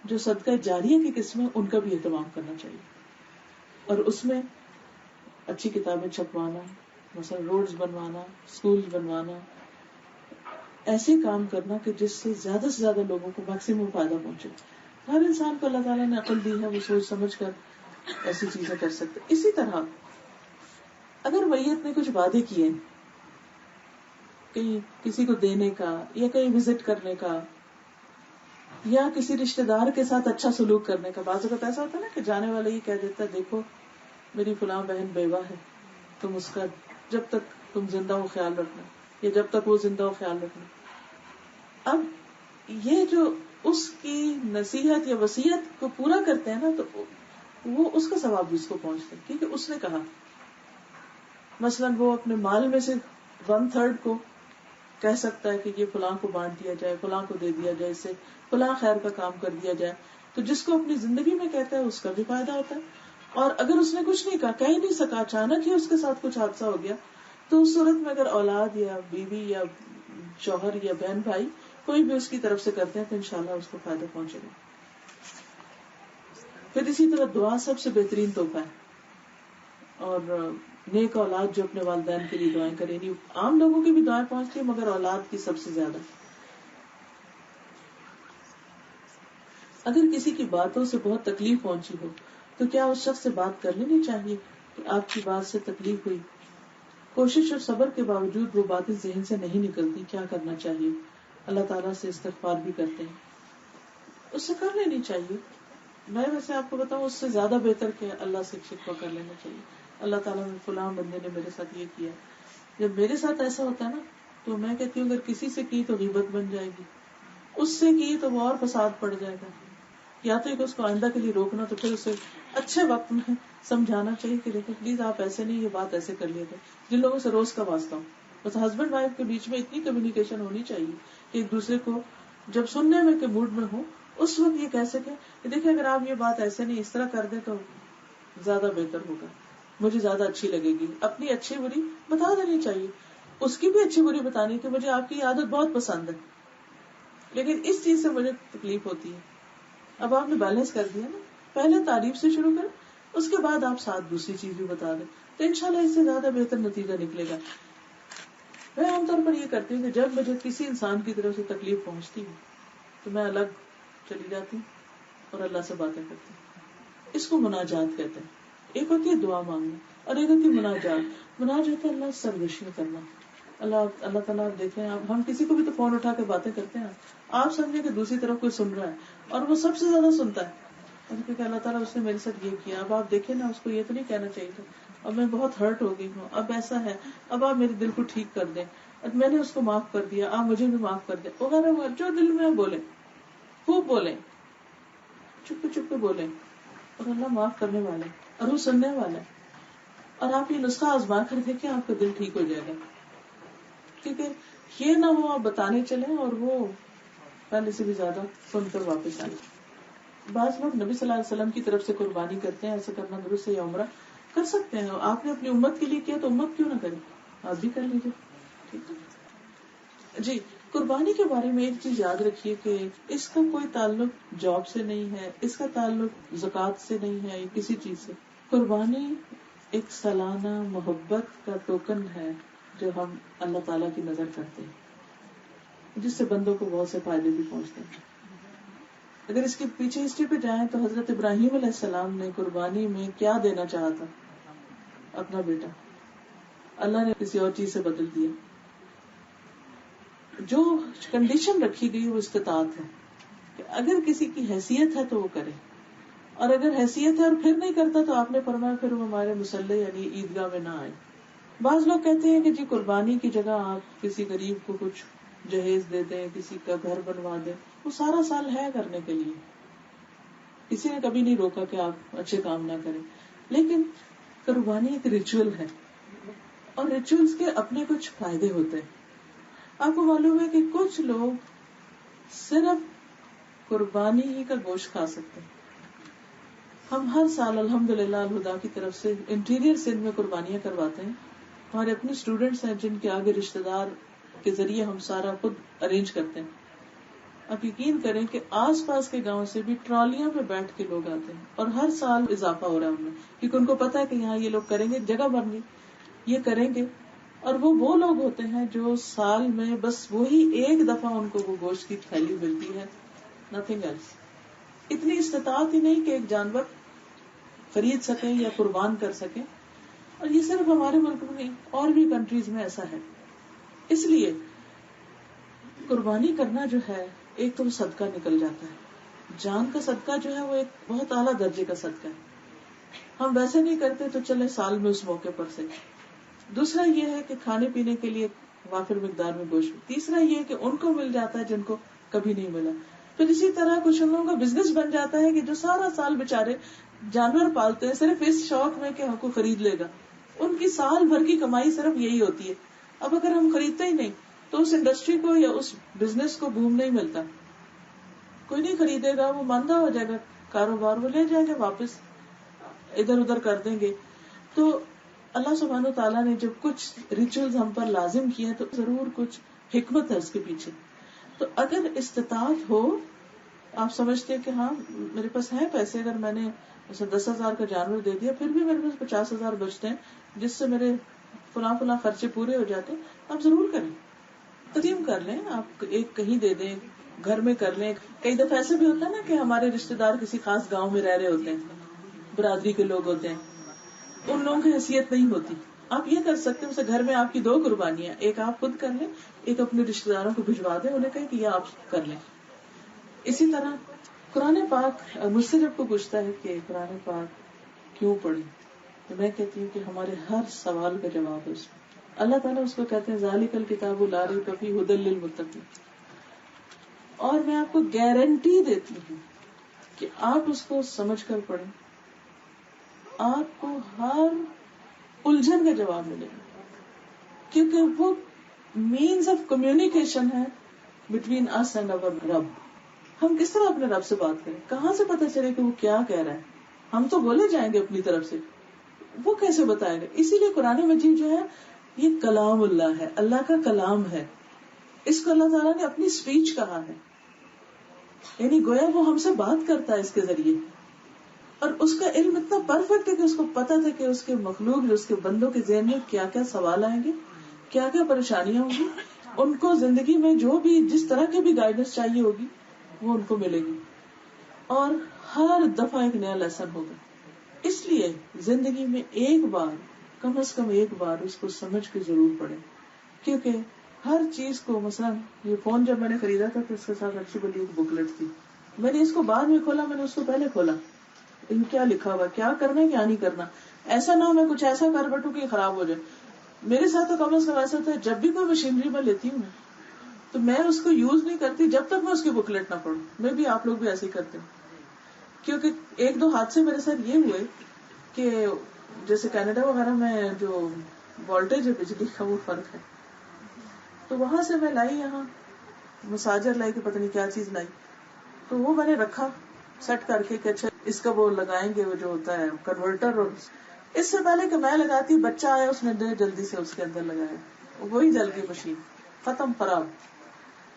Speaker 1: جو صدقہ جاریہ کی قسم ہے ان کا بھی اہتمام کرنا چاہیے، اور اس میں اچھی کتابیں چھپوانا، مثلا روڈز بنوانا، اسکولز بنوانا، ایسے کام کرنا کہ جس سے زیادہ لوگوں کو میکسیمم فائدہ پہنچے. ہر انسان کو اللہ تعالیٰ نے عقل دی ہے، وہ سوچ سمجھ کر ایسی چیزیں کر سکتے. اسی طرح اگر میت نے کچھ وعدے کیے کہیں کسی کو دینے کا یا کہیں وزٹ کرنے کا یا کسی رشتے دار کے ساتھ اچھا سلوک کرنے کا، بعض اوقات ایسا ہوتا ہے نا کہ جانے والا یہ کہہ دیتا ہے دیکھو میری فلاں بہن بیوہ ہے، تم اس کا جب تک تم زندہ ہو خیال رکھنا، یا جب تک وہ زندہ ہو خیال رکھنا. اب یہ جو اس کی نصیحت یا وصیت کو پورا کرتے ہیں نا تو وہ اس کا ثواب بھی اس کو پہنچتا ہے، کیونکہ اس نے کہا. مثلاً وہ اپنے مال میں سے 1/3 کو کہہ سکتا ہے کہ یہ فلاں کو بانٹ دیا جائے، فلاں کو دے دیا جائے، اس سے فلاں خیر کا کام کر دیا جائے، تو جس کو اپنی زندگی میں کہتا ہے اس کا بھی فائدہ ہوتا ہے. اور اگر اس نے کچھ نہیں کہا، کہہ نہیں سکا، اچانک ہی اس کے ساتھ کچھ حادثہ ہو گیا، تو اس صورت میں اگر اولاد یا بیوی یا شوہر یا بہن بھائی کوئی بھی اس کی طرف سے کرتے ہیں تو انشاءاللہ اس کو فائدہ پہنچے گا. پھر اسی طرح دعا سب سے بہترین تحفہ ہے، اور نیک اولاد جو اپنے والدین کے لیے دعائیں کرے. نہیں عام لوگوں کی بھی دعائیں پہنچتی ہیں مگر اولاد کی سب سے زیادہ. اگر کسی کی باتوں سے بہت تکلیف پہنچی ہو تو کیا اس شخص سے بات کر لینی چاہیے کہ آپ کی بات سے تکلیف ہوئی؟ کوشش اور صبر کے باوجود وہ باتیں ذہن سے نہیں نکلتی، کیا کرنا چاہیے؟ اللہ تعالیٰ سے استغفار بھی کرتے ہیں، اس سے کر لینی چاہیے. میں ویسے آپ کو بتاؤں اس سے زیادہ بہتر کہ اللہ سے شکوہ کر لینا چاہیے. اللہ تعالیٰ نے فلاں بندے نے میرے ساتھ یہ کیا. جب میرے ساتھ ایسا ہوتا ہے نا تو میں کہتی ہوں اگر کسی سے کی تو غیبت بن جائے گی، اس سے کی تو وہ اور فساد پڑ جائے گا. یا تو ایک اس کو آئندہ کے لیے روکنا، تو پھر اسے اچھے وقت میں سمجھانا چاہیے کہ دیکھو پلیز آپ ایسے نہیں، یہ بات ایسے کر لیا کریں. جن لوگوں سے روز کا واسطہ ہو، بس ہسبینڈ وائف کے بیچ میں اتنی کمیونیکیشن ہونی چاہیے کہ ایک دوسرے کو جب سننے میں کے موڈ میں ہو اس وقت یہ کہہ سکیں کہ دیکھیں اگر آپ یہ بات ایسے نہیں اس طرح کر دیں تو زیادہ بہتر ہوگا، مجھے زیادہ اچھی لگے گی. اپنی اچھی بری بتا دینی چاہیے، اس کی بھی اچھی بری بتانی کہ مجھے آپ کی عادت بہت پسند ہے لیکن اس چیز سے مجھے تکلیف ہوتی ہے. اب آپ نے بیلنس کر دیا نا، پہلے تعریف سے شروع کریں اس کے بعد آپ ساتھ دوسری چیز بھی بتا دیں تو انشاءاللہ اس سے زیادہ بہتر نتیجہ نکلے گا. میں عام طور پر یہ کرتی ہوں کہ جب مجھے کسی انسان کی طرف سے تکلیف پہنچتی ہے تو میں الگ چلی جاتی ہوں اور اللہ سے باتیں کرتی ہوں. اس کو مناجات کہتے ہیں. ایک ہوتی ہے دعا مانگنا اور ایک ہوتی ہے مناجات. مناجات اللہ سے سرگوشی کرنا. اللہ تعالیٰ آپ دیکھیں, ہم کسی کو بھی تو فون اٹھا کے باتیں کرتے ہیں, آپ سمجھیں کہ دوسری طرف کوئی سن رہا ہے اور وہ سب سے زیادہ سنتا ہے. کہ اللہ تعالیٰ اس نے میرے ساتھ یہ کیا, اب آپ دیکھیں نا, اس کو یہ تو نہیں کہنا چاہیے تھا, اب میں بہت ہرٹ ہو گئی ہوں, اب ایسا ہے, اب آپ میرے دل کو ٹھیک کر دیں, اب میں نے اس کو معاف کر دیا, آپ مجھے بھی معاف کر دیں, وغیرہ وغیرہ. جو دل میں بولیں, خوب بولیں, چپ چپ بولیں, اور اللہ معاف کرنے والے اور وہ سننے والا ہے. اور آپ یہ نسخہ آزما کر دیکھیں, آپ کا دل ٹھیک ہو جائے گا. کیونکہ یہ نہ ہو آپ بتانے چلیں اور وہ پہلے سے بھی زیادہ سن کر واپس آئے. بعض لوگ نبی صلی اللہ علیہ وسلم کی طرف سے قربانی کرتے ہیں, ایسا کرنا درست ہے, یا عمرہ کر سکتے ہیں. آپ نے اپنی امت کے لیے کیا تو امت کیوں نہ کرے, آپ بھی کر لیجیے. ٹھیک ہے جی. قربانی کے بارے میں ایک چیز یاد رکھیے کہ اس کا کوئی تعلق جاب سے نہیں ہے, اس کا تعلق زکوٰۃ سے نہیں ہے, کسی چیز سے. قربانی ایک سالانہ محبت کا ٹوکن ہے جو ہم اللہ تعالیٰ کی نظر کرتے ہیں, جس سے بندوں کو بہت سے فائدے بھی پہنچتے ہیں. اگر اس کے پیچھے ہسٹری پہ جائیں تو حضرت ابراہیم علیہ السلام نے قربانی میں کیا دینا چاہا تھا؟ اپنا بیٹا. اللہ نے کسی اور چیز سے بدل دیا. جو کنڈیشن رکھی گئی وہ استطاعت ہے کہ اگر کسی کی حیثیت ہے تو وہ کرے, اور اگر حیثیت ہے اور پھر نہیں کرتا تو آپ نے فرمایا پھر وہ ہمارے مصلی یعنی عیدگاہ میں نہ آئے. بعض لوگ کہتے ہیں کہ جی قربانی کی جگہ آپ کسی غریب کو کچھ جہیز دے دیں, کسی کا گھر بنوا دیں, وہ سارا سال ہے کرنے کے لیے, کسی نے کبھی نہیں روکا کہ آپ اچھے کام نہ کریں. لیکن قربانی ایک ریچول ہے اور ریچولز کے اپنے کچھ فائدے ہوتے ہیں. آپ کو معلوم ہے کہ کچھ لوگ صرف قربانی ہی کا گوشت کھا سکتے ہیں. ہم ہر سال الحمدللہ الہدا کی طرف سے انٹیریئر سندھ میں قربانیاں کرواتے ہیں. ہمارے اپنے اسٹوڈینٹس ہیں جن کے آگے رشتہ دار کے ذریعے ہم سارا خود ارینج کرتے ہیں. آپ یقین کریں کہ آس پاس کے گاؤں سے بھی ٹرالیاں پہ بیٹھ کے لوگ آتے ہیں, اور ہر سال اضافہ ہو رہا ہے ان میں, کیونکہ ان کو پتا ہے کہ یہاں یہ لوگ کریں گے, جگہ بن گئی, یہ کریں گے. اور وہ لوگ ہوتے ہیں جو سال میں بس وہی ایک دفعہ ان کو وہ گوشت کی تھیلی ملتی ہے, نتھنگ ایلس. اتنی استطاعت ہی نہیں کہ ایک جانور خرید سکیں یا قربان کر سکیں. اور یہ صرف ہمارے ملک میں نہیں, اور بھی کنٹریز میں ایسا ہے. اس لیے قربانی کرنا جو ہے ایک تو صدقہ نکل جاتا ہے. جان کا صدقہ جو ہے وہ ایک بہت اعلیٰ درجے کا صدقہ ہے. ہم ویسے نہیں کرتے تو چلے سال میں اس موقع پر سے. دوسرا یہ ہے کہ کھانے پینے کے لیے وافر مقدار میں گوشت. تیسرا یہ کہ ان کو مل جاتا ہے جن کو کبھی نہیں ملا. پھر اسی طرح کچھ ان لوگوں کا بزنس بن جاتا ہے کہ جو سارا سال بےچارے جانور پالتے ہیں صرف اس شوق میں کہ ہم کو خرید لے گا. ان کی سال بھر کی کمائی صرف یہی ہوتی ہے. اب اگر ہم خریدتے ہی نہیں تو اس انڈسٹری کو یا اس بزنس کو بوم نہیں ملتا. کوئی نہیں خریدے گا, وہ ماندہ ہو جائے گا کاروبار, وہ لے جائیں گے واپس, ادھر ادھر کر دیں گے. تو اللہ سبحانہ و تعالیٰ نے جب کچھ ریچولز ہم پر لازم کیے ہیں تو ضرور کچھ حکمت ہے اس کے پیچھے. تو اگر استطاعت ہو, آپ سمجھتے ہیں کہ ہاں میرے پاس ہے پیسے, اگر میں نے 10,000 کا جانور دے دیا پھر بھی میرے پاس 50,000 بچتے ہیں جس سے میرے فلاں خرچے پورے ہو جاتے ہیں, آپ ضرور کریں, تقسیم کر لیں. آپ ایک کہیں دے دیں, گھر میں کر لیں. کئی دفعہ ایسے بھی ہوتا ہے نا کہ ہمارے رشتے دار کسی خاص گاؤں میں رہ رہے ہوتے ہیں, برادری کے لوگ ہوتے ہیں, ان لوگوں کی حیثیت نہیں ہوتی. آپ یہ کر سکتے ہیں, گھر میں آپ کی 2 قربانیاں, ایک آپ خود کر لیں, ایک اپنے رشتے داروں کو بھجوا دیں, انہیں کہیں کہ یہ آپ کر لیں. اسی طرح قرآن پاک, مجھ سے جب کو پوچھتا ہے کہ قرآن پاک کیوں پڑھیں, تو میں کہتی ہوں کہ ہمارے ہر سوال کا جواب ہے اس میں. اللہ تعالیٰ اس کو کہتے ہیں ذالک الکتاب لا ریب فیہ ھدی للمتقین. اور میں آپ کو گارنٹی دیتی ہوں کہ آپ اس کو سمجھ کر پڑھیں, آپ کو ہر الجھن کا جواب ملے گا, کیونکہ وہ مینز آف کمیونیکیشن ہے بٹوین اس اینڈ اور رب. ہم کس طرح اپنے رب سے بات کریں, کہاں سے پتہ چلے کہ وہ کیا کہہ رہا ہے؟ ہم تو بولے جائیں گے اپنی طرف سے, وہ کیسے بتائے گا؟ اسی لیے قرآن مجید جو ہے یہ کلام اللہ ہے, اللہ کا کلام ہے. اس کو اللہ تعالیٰ نے اپنی اسپیچ کہا ہے, یعنی گویا وہ ہم سے بات کرتا ہے اس کے ذریعے. اور اس کا علم اتنا پرفیکٹ ہے کہ اس کو پتا تھا کہ اس کے مخلوق جو اس کے بندوں کے ذہن میں کیا کیا سوال آئیں گے, کیا کیا پریشانیاں ہوں گی, ان کو زندگی میں جو بھی جس طرح کی بھی گائیڈنس چاہیے ہوگی وہ ان کو ملے گی, اور ہر دفعہ ایک نیا لیسن ہوگا. اس لیے زندگی میں ایک بار, کم از کم ایک بار اس کو سمجھ کے ضرور پڑے, کیونکہ ہر چیز کو, مثلا یہ فون جب میں نے خریدا تھا تو اس کے ساتھ اچھی بڑی ایک بکلیٹ تھی, میں نے اس کو بعد میں کھولا, میں نے اس کو پہلے کھولا ان کیا لکھا ہوا, کیا کرنا ہے کیا نہیں کرنا, ایسا نہ ہو میں کچھ ایسا کر بیٹھوں کہ خراب ہو جائے. میرے ساتھ تو کم از کم ایسا تھا, جب بھی کوئی مشینری میں لیتی ہوں تو میں اس کو یوز نہیں کرتی جب تک میں اس کی بکلیٹ نہ پڑھوں. میں بھی, آپ لوگ بھی ایسے ہی کرتے ہیں, کیونکہ ایک دو حادثے میرے ساتھ یہ ہوئے کہ جیسے کینیڈا وغیرہ میں جو وولٹیج ہے بجلی کا وہ فرق ہے, تو وہاں سے میں لائی یہاں مساجر لائی کہ پتہ نہیں کیا چیز لائی, تو وہ میں نے رکھا سیٹ کر کے کہ اچھا اس کا وہ لگائیں گے, وہ جو ہوتا ہے کنورٹر, اور اس سے پہلے کہ میں لگاتی بچہ آیا, اس نے جلدی سے اس کے اندر لگایا, وہی جل گئی مشین, ختم, خراب.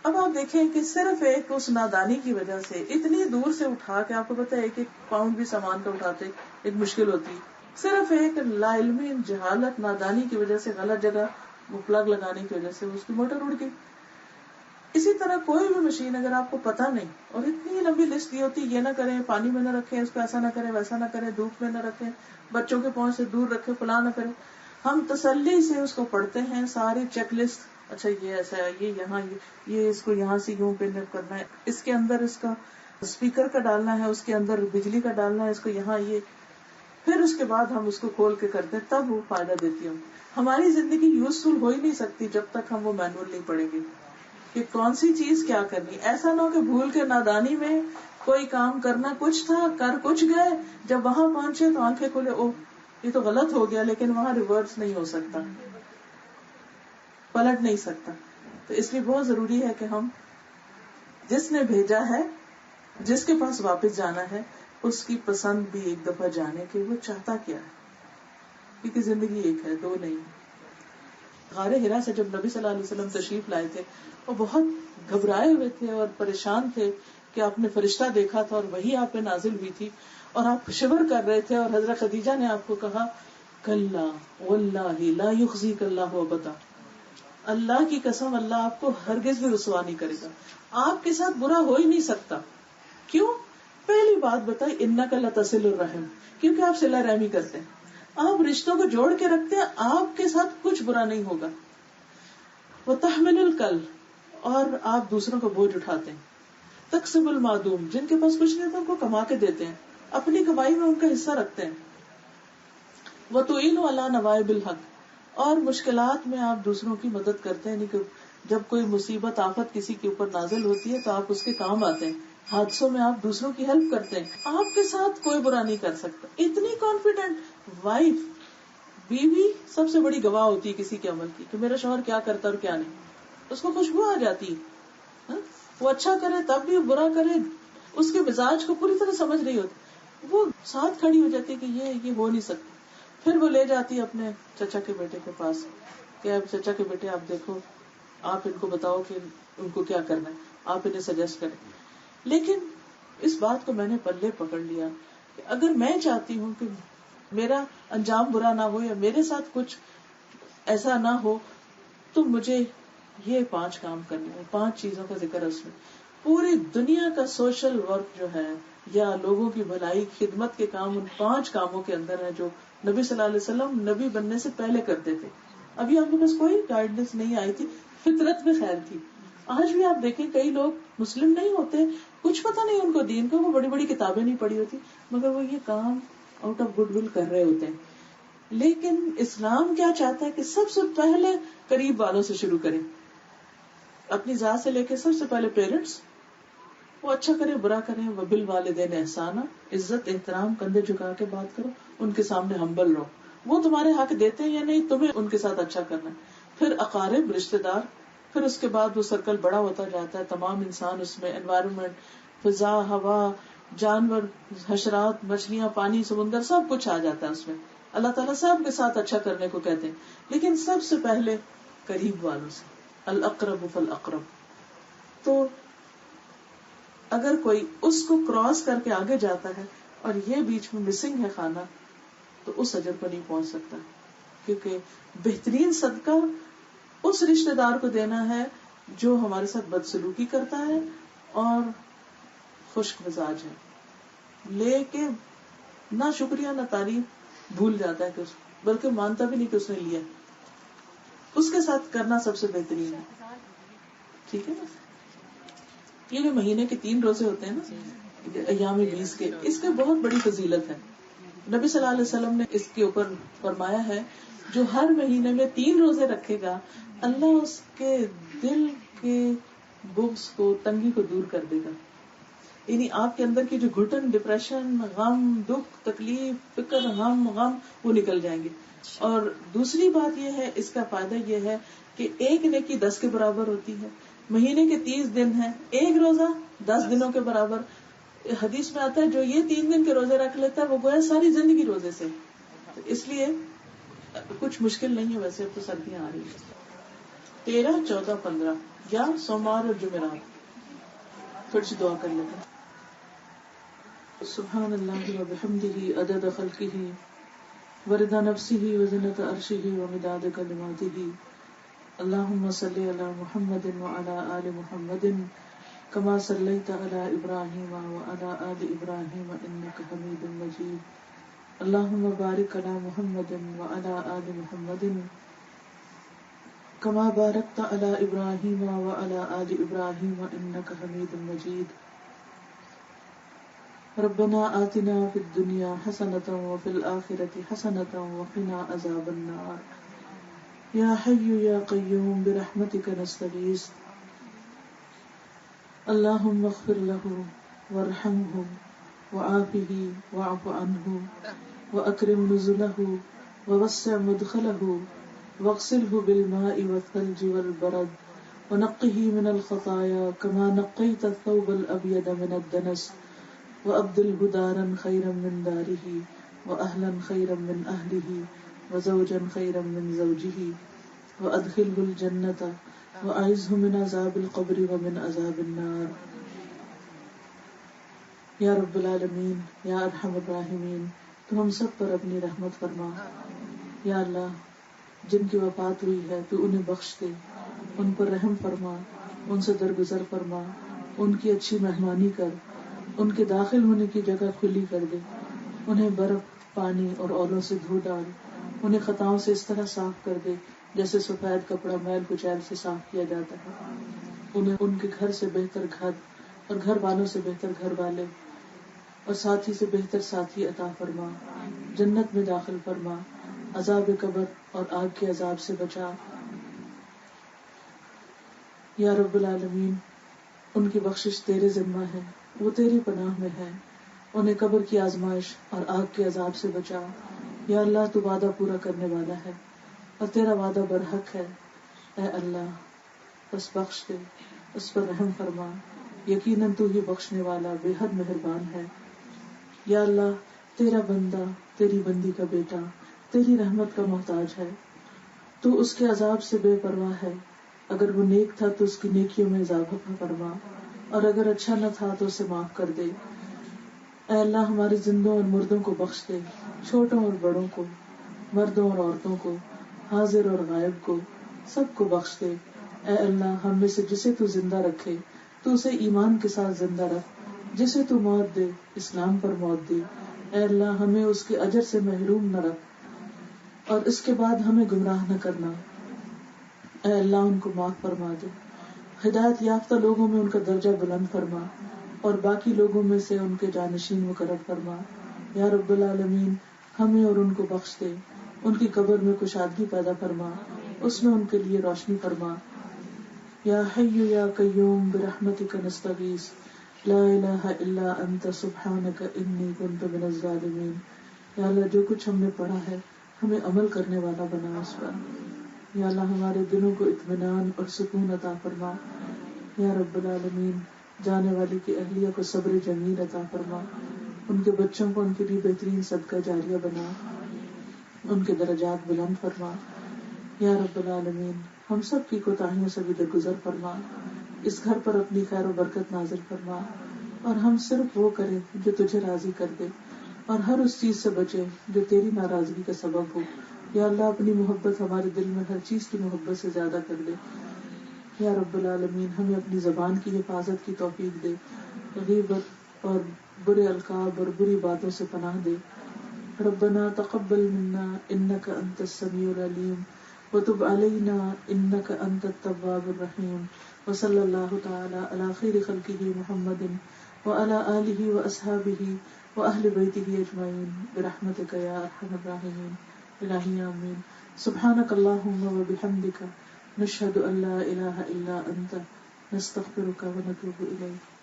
Speaker 1: اب آپ دیکھیں کہ صرف ایک اس نادانی کی وجہ سے اتنی دور سے اٹھا کے, آپ کو پتا ہے ایک ایک پاؤنڈ بھی سامان کا اٹھاتے ایک مشکل ہوتی, صرف ایک لا علمی جہالت نادانی کی وجہ سے, غلط جگہ وہ پلگ لگانے کی وجہ سے اس کی موٹر اڑ گئی. اسی طرح کوئی بھی مشین اگر آپ کو پتا نہیں, اور اتنی لمبی لسٹ دی ہوتی, یہ نہ کریں, پانی میں نہ رکھیں, اس کو ایسا نہ کریں, ویسا نہ کریں, دھوپ میں نہ رکھیں, بچوں کے پاؤں سے دور رکھیں, فلاں نہ کریں. ہم تسلی سے اس کو پڑھتے ہیں, ساری چیک لسٹ, اچھا یہ ایسا ہے, یہ یہاں, یہ اس کو یہاں سے یوں پن کرنا ہے, اس کے اندر اس کا اسپیکر کا ڈالنا ہے, اس کے اندر بجلی کا ڈالنا ہے, اس کو یہاں یہ, پھر اس کے بعد ہم اس کو کھول کے کرتے ہیں, تب وہ فائدہ دیتی ہوں. ہماری زندگی یوزفل ہو ہی نہیں سکتی جب تک ہم وہ مینول نہیں پڑھیں گے کہ کون سی چیز کیا کرنی. ایسا نہ ہو کہ بھول کے نادانی میں کوئی کام کرنا کچھ تھا, کر کچھ گئے, جب وہاں پہنچے تو آنکھیں کھولے, او یہ تو غلط ہو گیا, لیکن وہاں ریورس نہیں ہو سکتا, پلٹ نہیں سکتا. تو اس لیے بہت ضروری ہے کہ ہم جس نے بھیجا ہے, جس کے پاس واپس جانا ہے, اس کی پسند بھی ایک دفعہ جانے کہ وہ چاہتا کیا ہے, کیونکہ زندگی ایک ہے, دو نہیں. غار حرا سے جب نبی صلی اللہ علیہ وسلم تشریف لائے تھے, وہ بہت گھبرائے ہوئے تھے اور پریشان تھے کہ آپ نے فرشتہ دیکھا تھا اور وہی آپ پہ نازل ہوئی تھی, اور آپ شور کر رہے تھے, اور حضرت خدیجہ نے آپ کو کہا کلا واللہ لا یخزیک اللہ ابدا, اللہ کی قسم اللہ آپ کو ہرگز بھی رسوا نہیں کرے گا, آپ کے ساتھ برا ہو ہی نہیں سکتا. کیوں؟ پہلی بات بتائی, انک لتصل الرحم, کیونکہ آپ صلہ رحمی کرتے ہیں, آپ رشتوں کو جوڑ کے رکھتے ہیں, آپ کے ساتھ کچھ برا نہیں ہوگا. وتحمل الکل, اور آپ دوسروں کو بوجھ اٹھاتے ہیں. تکسب المعدوم, جن کے پاس کچھ نہیں تو ان کو کما کے دیتے ہیں, اپنی کمائی میں ان کا حصہ رکھتے ہیں. وتعین علی نوائب الحق, اور مشکلات میں آپ دوسروں کی مدد کرتے ہیں, کہ جب کوئی مصیبت آفت کسی کے اوپر نازل ہوتی ہے تو آپ اس کے کام آتے ہیں, حادثوں میں آپ دوسروں کی ہیلپ کرتے ہیں, آپ کے ساتھ کوئی برا نہیں کر سکتا. اتنی کانفیڈنٹ وائف, بیوی سب سے بڑی گواہ ہوتی ہے کسی کے عمل کی, کہ میرا شوہر کیا کرتا اور کیا نہیں, اس کو خوشبو آ جاتی ہے. وہ اچھا کرے تب بھی, برا کرے, اس کے مزاج کو پوری طرح سمجھ رہی ہوتی, وہ ساتھ کھڑی ہو جاتی ہے کہ یہ ہو نہیں سکتا. پھر وہ لے جاتی ہے اپنے چچا کے بیٹے کے پاس کہ اب چچا کے بیٹے آپ دیکھو, آپ ان کو بتاؤ کہ ان کو کیا کرنا ہے, آپ انہیں سجیسٹ کریں. لیکن اس بات کو میں نے پلے پکڑ لیا کہ اگر میں چاہتی ہوں کہ میرا انجام برا نہ ہو یا میرے ساتھ کچھ ایسا نہ ہو, تو مجھے یہ 5 کام کرنے ہیں, 5 چیزوں کا ذکر ہے اس میں. پوری دنیا کا سوشل ورک جو ہے یا لوگوں کی بھلائی خدمت کے کام ان 5 کاموں کے اندر ہے جو نبی صلی اللہ علیہ وسلم نبی بننے سے پہلے کرتے تھے. ابھی آپ کے پاس کوئی گائیڈنس نہیں آئی تھی, فطرت میں خیر تھی. آج بھی آپ دیکھیں کئی لوگ مسلم نہیں ہوتے, کچھ پتہ نہیں ان کو دین کا, وہ بڑی بڑی کتابیں نہیں پڑھی ہوتی, مگر وہ یہ کام آؤٹ آف گڈ ول کر رہے ہوتے ہیں. لیکن اسلام کیا چاہتا ہے کہ سب سے پہلے قریب والوں سے شروع کریں, اپنی ذات سے لے کے سب سے پہلے پیرنٹس, وہ اچھا کرے برا کریں. وبالوالدین احسانا, عزت احترام, کندھے جھکا کے بات کرو, ان کے سامنے ہمبل رہو, وہ تمہارے حق دیتے ہیں یا نہیں, تمہیں ان کے ساتھ اچھا کرنا ہے. پھر اقارب, رشتے دار, پھر اس کے بعد وہ سرکل بڑا ہوتا جاتا ہے, تمام انسان اس میں, انوائرمنٹ, فضا, ہوا, جانور, حشرات, مچھلیاں, پانی, سمندر, سب کچھ آ جاتا ہے اس میں. اللہ تعالیٰ سب کے ساتھ اچھا کرنے کو کہتے ہیں, لیکن سب سے پہلے قریب والوں سے, الاقرب فالاقرب. تو اگر کوئی اس کو کراس کر کے آگے جاتا ہے اور یہ بیچ میں مسنگ ہے کھانا، تو اس اجر کو نہیں پہنچ سکتا. کیونکہ بہترین صدقہ اس رشتہ دار کو دینا ہے جو ہمارے ساتھ بدسلوکی کرتا ہے اور خشک مزاج ہے، لے کے نہ شکریہ نہ تعریف، بھول جاتا ہے کہ بلکہ مانتا بھی نہیں کہ اس نے لیا. اس کے ساتھ کرنا سب سے بہترین ہے. ٹھیک ہے نا. یہ جو مہینے کے 3 روزے ہوتے ہیں نا، ایام 20 کے، اس کے بہت بڑی فضیلت ہے. نبی صلی اللہ علیہ وسلم نے اس کے اوپر فرمایا ہے جو ہر مہینے میں 3 روزے رکھے گا، اللہ اس کے دل کے بغض کو، تنگی کو دور کر دے گا. یعنی آپ کے اندر کی جو گھٹن، ڈپریشن، غم، دکھ، تکلیف، فکر، غم وہ نکل جائیں گے. اور دوسری بات یہ ہے، اس کا فائدہ یہ ہے کہ ایک نیکی 10 کے برابر ہوتی ہے. مہینے کے 30 دن ہیں، ایک روزہ 10 دنوں کے برابر. حدیث میں آتا ہے جو یہ 3 دن کے روزے رکھ لیتا ہے وہ گویا ساری زندگی روزے سے. اس لیے کچھ مشکل نہیں ہے. ویسے اب تو سردیاں آ رہی ہیں. 13، 14، 15 یا سوموار اور جمعرات. تھوڑی سی دعا کر لیتے ہیں. سبحان اللہ و بحمدہ عدد خلقہ ورضا نفسہ وزنۃ عرشہ ومداد کلماتہ. اللہم صلی علی محمد وعلی آل محمد کما صلیت علی ابراہیم وعلی آل ابراہیم انک حمید مجید. اللہم بارک علی محمد وعلی آل محمد کما بارکت علی ابراہیم وعلی آل ابراہیم انک حمید مجید. ربنا آتنا فی الدنیا حسنۃ وفی الآخرۃ حسنۃ وقنا عذاب النار. یا حی یا قیوم برحمتک نستغیث. اللہم اغفر لہ وارحمہ وعافہ واعف عنہ واکرم نزلہ ووسع مدخلہ واغسلہ بالماء والثلج والبرد ونقہ من الخطایا کما نقیت الثوب الابیض من الدنس وابدلہ دارا خیرا من دارہ واہلا خیرا من اہلہ وزوجا خیرا من زوجہ وادخلہ الجنۃ واعذہ من عذاب القبر ومن عذاب النار. یا رب العالمین، یا ارحم الراحمین، تو ہم سب پر اپنی رحمت فرما. یا اللہ، جن کی وفات ہوئی ہے تو انہیں بخش دے، ان پر رحم فرما، ان سے درگزر فرما، ان کی اچھی مہمانی کر، ان کے داخل ہونے کی جگہ کھلی کر دے، انہیں برف، پانی اور اولوں سے دھو ڈال، انہیں خطاؤں سے اس طرح صاف کر دے جیسے سفید کپڑا میل کچیل سے صاف کیا جاتا ہے. انہیں ان کے گھر سے بہتر گھر اور گھر والوں سے بہتر گھر والے اور ساتھی سے بہتر ساتھی عطا فرما، جنت میں داخل فرما، عذاب قبر اور آگ کے عذاب سے بچا. یا رب العالمین، ان کی بخشش تیرے ذمہ ہے، وہ تیری پناہ میں ہے، انہیں قبر کی آزمائش اور آگ کے عذاب سے بچا. یا اللہ، تو وعدہ پورا کرنے والا ہے اور تیرا وعدہ برحق ہے. اے اللہ، بس بخش دے، اس پر رحم فرما، یقیناً تو ہی بخشنے والا بے حد مہربان ہے. یا اللہ، تیرا بندہ، تیری بندی کا بیٹا تیری رحمت کا محتاج ہے، تو اس کے عذاب سے بے پرواہ ہے. اگر وہ نیک تھا تو اس کی نیکیوں میں اضافہ فرما، اور اگر اچھا نہ تھا تو اسے معاف کر دے. اے اللہ، ہمارے زندوں اور مردوں کو بخش دے، چھوٹوں اور بڑوں کو، مردوں اور عورتوں کو، حاضر اور غائب کو، سب کو بخش دے. اے اللہ، ہم میں سے جسے تو زندہ رکھے تو اسے ایمان کے ساتھ زندہ رکھ، جسے تو موت دے اسلام پر موت دے. اے اللہ، ہمیں اس کے اجر سے محروم نہ رکھ اور اس کے بعد ہمیں گمراہ نہ کرنا. اے اللہ، ان کو معاف فرما دے، ہدایت یافتہ لوگوں میں ان کا درجہ بلند فرما اور باقی لوگوں میں سے ان کے جانشین مقرر فرما. یا رب العالمین، ہمیں اور ان کو بخش دے، ان کی قبر میں کشادگی پیدا فرما، اس میں ان کے لیے روشنی فرما. یا حی یا قیوم برحمتک نستغیث. لا الہ الا انت سبحانک انی کنت من الظالمین. یا اللہ، جو کچھ ہم نے پڑھا ہے ہمیں عمل کرنے والا بنا اس پر. یا اللہ، ہمارے دلوں کو اطمینان اور سکون عطا فرما. یا رب العالمین، جانے والی کی اہلیہ کو صبر جمیل عطا فرما، ان کے بچوں کو ان کے لیے بہترین صدقہ جاریہ بنا، ان کے درجات بلند فرما. یا رب العالمین، ہم سب کی کوتاہیوں سے بھی درگزر فرما، اس گھر پر اپنی خیر و برکت نازل فرما اور ہم صرف وہ کریں جو تجھے راضی کر دے. اور ہر اس چیز سے بچے جو تیری ناراضگی کا سبب ہو. یا اللہ اپنی محبت ہمارے دل میں ہر چیز کی محبت سے زیادہ کر دے. یا رب العالمین ہمیں اپنی زبان کی حفاظت کی توفیق دے، غیبت اور برے القاب اور بری باتوں سے پناہ دے. ربنا تقبل منا انك انت السميع العليم وتب علينا انك انت التواب الرحيم. وصلى الله تعالى على خير خلقه محمد وعلى آله وأصحابه وأهل بيته أجمعين برحمتك يا أرحم الراحمين. إلهي آمين. سبحانك اللهم وبحمدك نشهد أن لا إله إلا أنت نستغفرك ونتوب إليك.